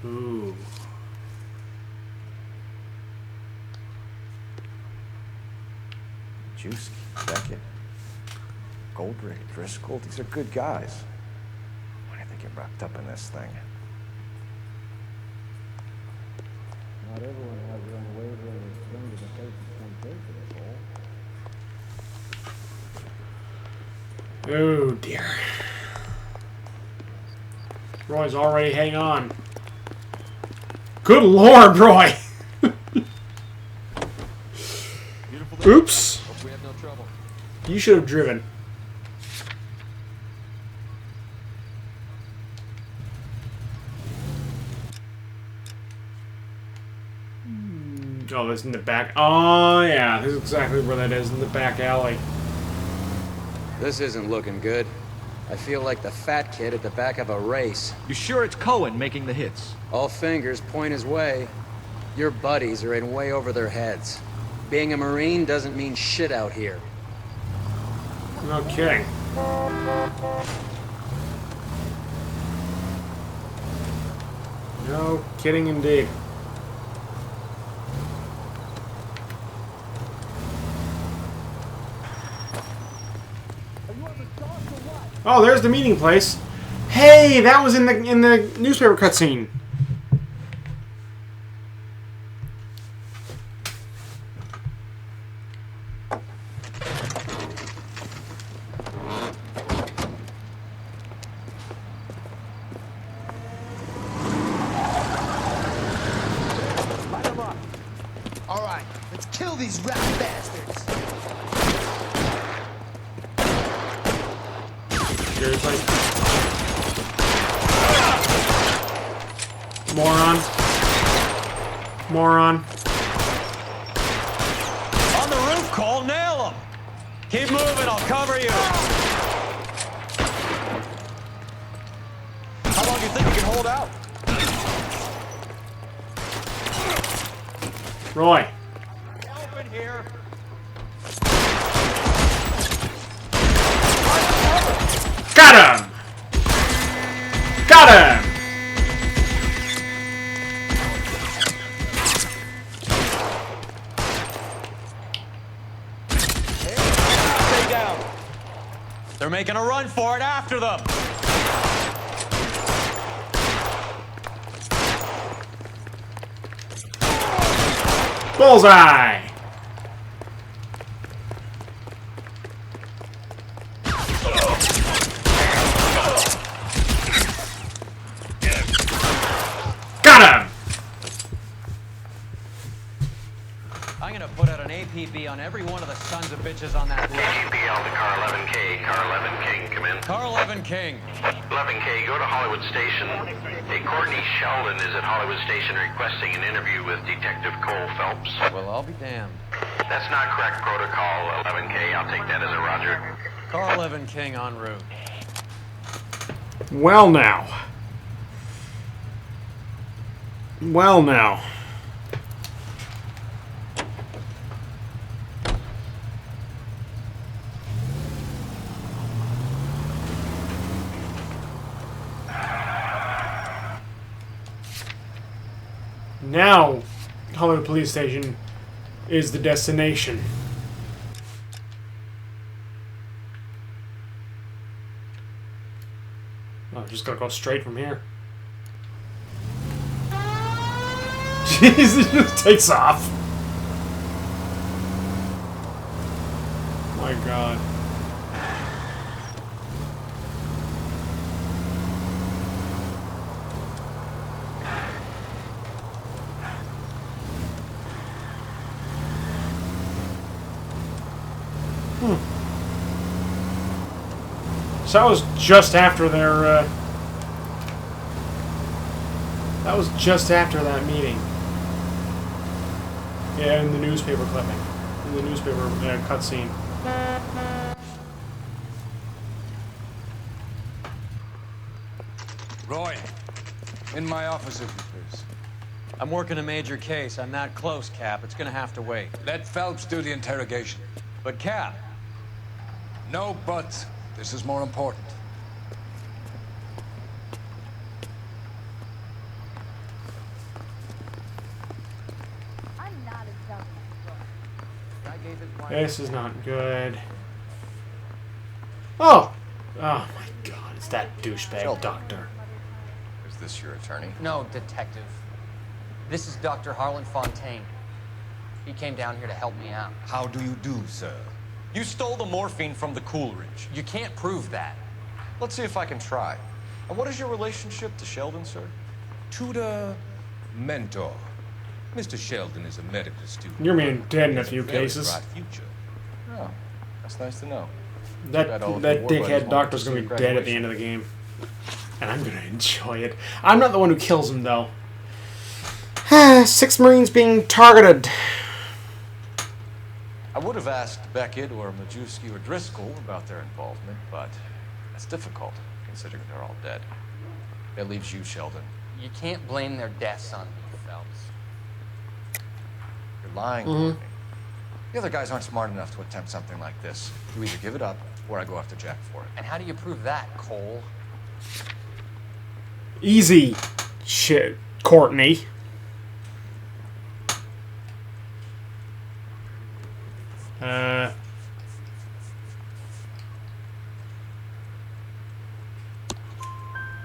Ooh. Juicy, Beckett, Goldring, Driscoll, these are good guys. Why did they get wrapped up in this thing? Not everyone has their unwavering and strong to the face of temptation, Cole. Oh dear. Roy's already hang on. Good Lord, Roy! Oops! Hope we have no trouble. You should have driven. Oh, that's in the back. Oh, yeah. This is exactly where that is, in the back alley. This isn't looking good. I feel like the fat kid at the back of a race. You sure it's Cohen making the hits? All fingers point his way. Your buddies are in way over their heads. Being a Marine doesn't mean shit out here. No kidding. No kidding indeed. Oh, there's the meeting place. Hey, that was in the newspaper cutscene. All right, let's kill these rat bastards. Seriously? Moron. Moron. Keep moving, I'll cover you. How long do you think you can hold out? Roy. Open here. Got him! Got him! Stay down. They're making a run for it, after them. Bullseye! Got him! I'm gonna put out an APB on every one of the sons of bitches on that list. GPL to car 11K. Car 11 King, come in. Car 11 King. 11K, go to Hollywood Station. Hey, Courtney Sheldon is at Hollywood Station requesting an interview with Detective Cole Phelps. Well, I'll be damned. That's not correct protocol, 11K. I'll take that as a roger. Car 11 King en route. Well now. Well now. Now, Hollywood Police Station is the destination. Oh, just gotta go straight from here. Jeez, it just takes off. My God. So that was just after their, that was just after that meeting. Yeah, in the newspaper clipping. In the newspaper cutscene. Roy, in my office, if you please. I'm working a major case. I'm that close, Cap. It's gonna have to wait. Let Phelps do the interrogation. But, Cap. No buts. This is more important. I'm not as dumb as you look. This is not good. Oh! Oh my God, it's that douchebag Sheldon. doctor. Is this your attorney? No, detective. This is Dr. Harlan Fontaine. He came down here to help me out. How do you do, sir? You stole the morphine from the Coolidge. You can't prove that. Let's see if I can try. And what is your relationship to Sheldon, sir? Tutor, mentor. Mr. Sheldon is a medical student. You're being dead in a He has few very cases. bright future. Oh, that's nice to know. That dickhead doctor's gonna be dead at the end of the game. And I'm gonna enjoy it. I'm not the one who kills him, though. 6 Marines being targeted. I would have asked Beckett or Majewski or Driscoll about their involvement, but that's difficult, considering they're all dead. That leaves you, Sheldon. You can't blame their deaths on me, Phelps. You're lying, Courtney. The other guys aren't smart enough to attempt something like this. You either give it up, or I go after Jack for it. And how do you prove that, Cole? Easy shit, Courtney.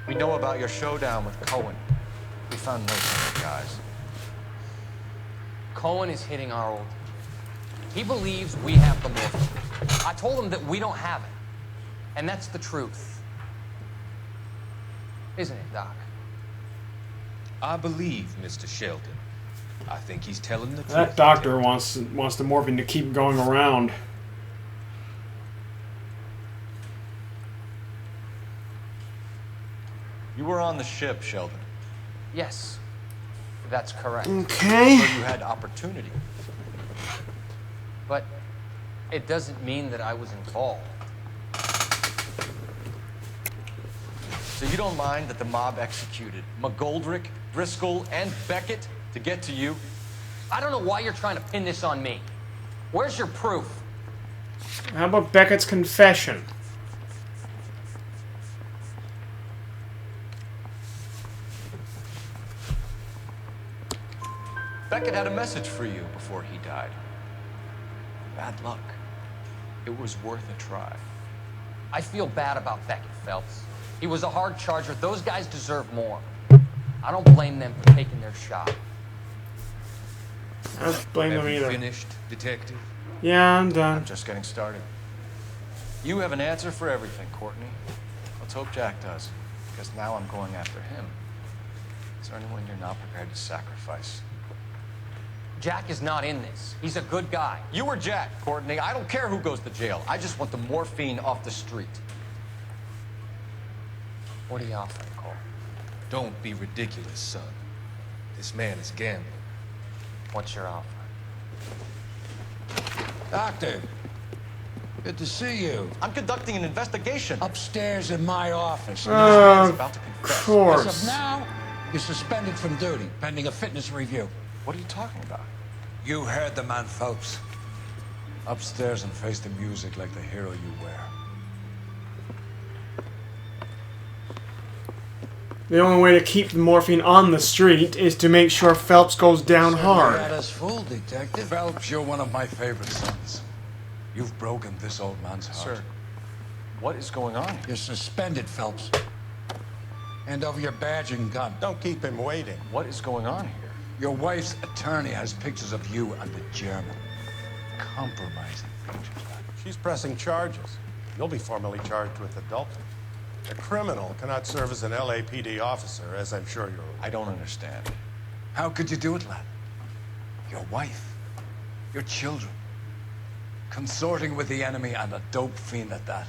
We know about your showdown with Cohen. We found notes on the guys. Cohen is hitting our old. He believes we have the morphine. I told him that we don't have it. And that's the truth. Isn't it, Doc? I believe Mr. Sheldon. I think he's telling the truth. That doctor wants the morphine to keep going around. You were on the ship, Sheldon. Yes, that's correct. Okay. So you had opportunity. But It doesn't mean that I was involved. So you don't mind that the mob executed McGoldrick, Driscoll, and Beckett to get to you? I don't know why you're trying to pin this on me. Where's your proof? How about Beckett's confession? Beckett had a message for you before he died. Bad luck. It was worth a try. I feel bad about Beckett, Phelps. He was a hard charger. Those guys deserve more. I don't blame them for taking their shot. I don't blame them either. Finished, detective? Yeah, I'm done. I'm just getting started. You have an answer for everything, Courtney. Let's hope Jack does, because now I'm going after him. Is there anyone you're not prepared to sacrifice? Jack is not in this. He's a good guy. You or Jack, Courtney. I don't care who goes to jail. I just want the morphine off the street. What are you offering, Cole? Don't be ridiculous, son. This man is gambling. What's your offer? Doctor, good to see you. I'm conducting an investigation. Upstairs in my office. Of course. As of now, you're suspended from duty, pending a fitness review. What are you talking about? You heard the man, Phelps. Upstairs and face the music like the hero you wear. The only way to keep the morphine on the street is to make sure Phelps goes down hard. You got us fooled, Detective. Phelps, you're one of my favorite sons. You've broken this old man's heart. Sir, what is going on here? You're suspended, Phelps. Hand over your badge and gun. Don't keep him waiting. What is going on here? Your wife's attorney has pictures of you and the German. Compromising features. She's pressing charges. You'll be formally charged with adultery. A criminal cannot serve as an LAPD officer, as I'm sure you're aware. I don't understand. How could you do it, lad? Your wife, your children, consorting with the enemy and a dope fiend at that.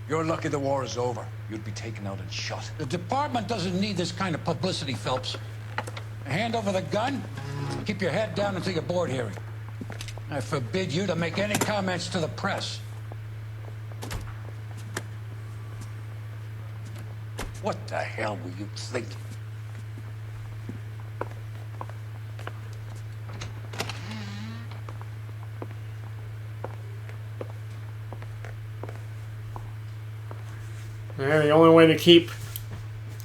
You're lucky the war is over. You'd be taken out and shot. The department doesn't need this kind of publicity, Phelps. Hand over the gun, keep your head down until your board hearing. I forbid you to make any comments to the press. What the hell were you thinking? Yeah, the only way to keep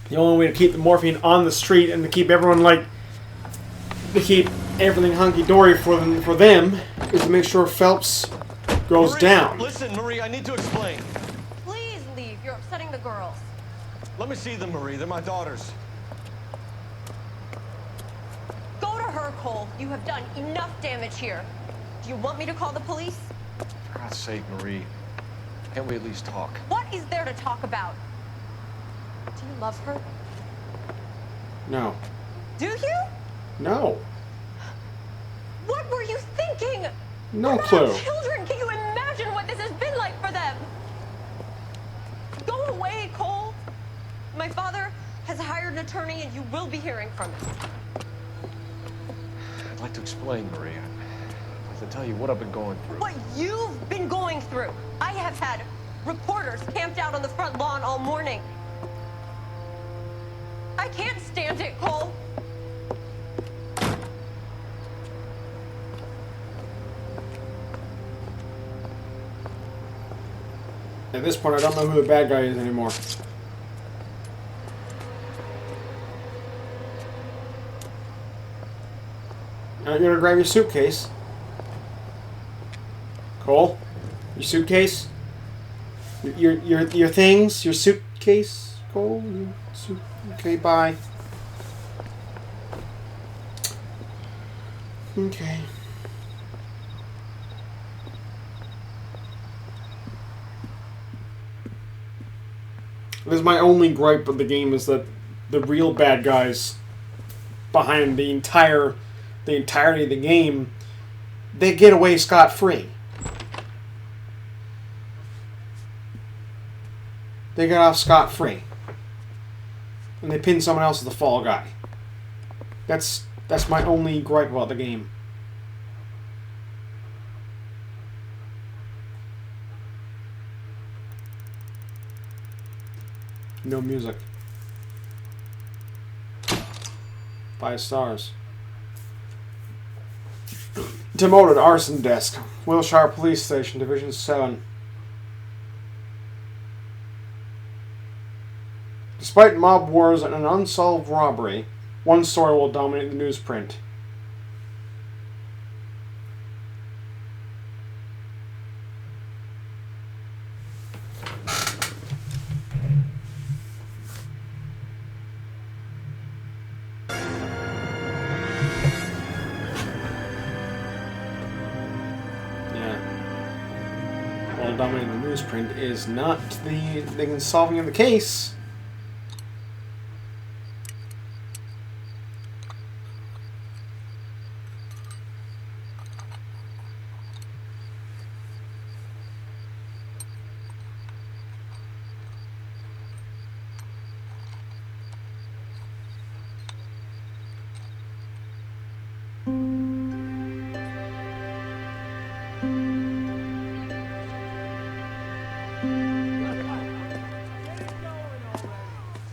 the morphine on the street and to keep everyone to keep everything hunky dory for them is to make sure Phelps goes Marie, down. Listen, Marie, I need to explain. Please leave. You're upsetting the girls. Let me see them, Marie. They're my daughters. Go to her, Cole. You have done enough damage here. Do you want me to call the police? For God's sake, Marie. Can't we at least talk? What is there to talk about? Do you love her? No. Do you? No. What were you thinking? No They're clue. not children. Can you imagine what this has been like for them? Go away, Cole. My father has hired an attorney, and you will be hearing from him. I'd like to explain, Marie. I'd like to tell you what I've been going through. What you've been going through. I have had reporters camped out on the front lawn all morning. I can't stand it, Cole. At this point, I don't know who the bad guy is anymore. Now you're gonna grab your suitcase. Cole? Your suitcase? Your things? Your suitcase? Cole? Okay, bye. Okay. This is my only gripe with the game is that the real bad guys behind the entirety of the game, they get away scot-free. They get off scot-free. And they pin someone else as the fall guy. That's my only gripe about the game. No music. 5 stars. Demoted arson desk. Wilshire Police Station, Division 7. Despite mob wars and an unsolved robbery, one story will dominate the newsprint. Well, dominating the newsprint is not the thing solving of the case.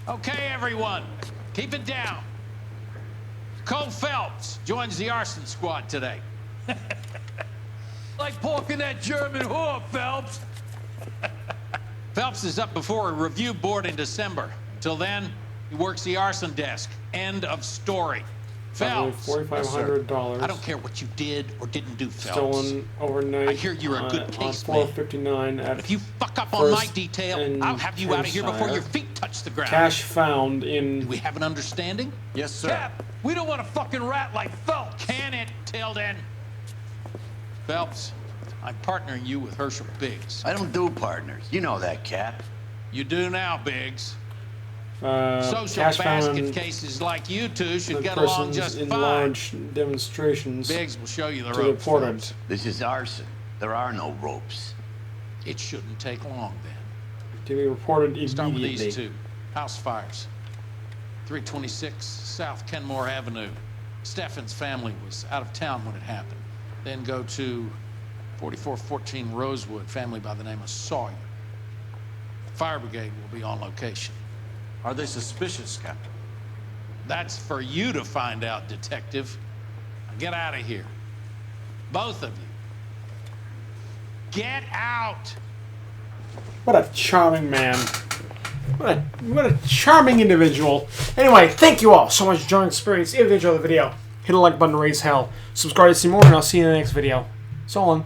Okay, everyone, keep it down. Cole Phelps joins the arson squad today. Like porking that German whore, Phelps. Phelps is up before a review board in December. Until then, he works the arson desk. End of story. Phelps. $4,500. I don't care what you did or didn't do, Phelps. Stolen overnight. I hear you're a good case on man. 459 at If you fuck up on my detail, I'll have you out of here before your feet touch the ground. Cash found in... Do we have an understanding? Yes, sir. Cap, we don't want a fucking rat like Phelps. Can it, Tilden? Phelps, I'm partnering you with Herschel Biggs. I don't do partners. You know that, Cap. You do now, Biggs. Social cash basket found cases like you two should the get along persons just in fine. large demonstrations. Biggs will show you the to ropes. reported. Phelps. This is arson. There are no ropes. It shouldn't take long then. To be reported immediately. Start with these two. House fires. 326 South Kenmore Avenue. Steffen's family was out of town when it happened. Then go to 4414 Rosewood, family by the name of Sawyer. Fire brigade will be on location. Are they suspicious, Captain? That's for you to find out, Detective. Now get out of here. Both of you. Get out! What a charming man. What a charming individual. Anyway, thank you all so much for joining Experience. If you enjoyed the video, hit the like button to raise hell. Subscribe to see more, and I'll see you in the next video. So long.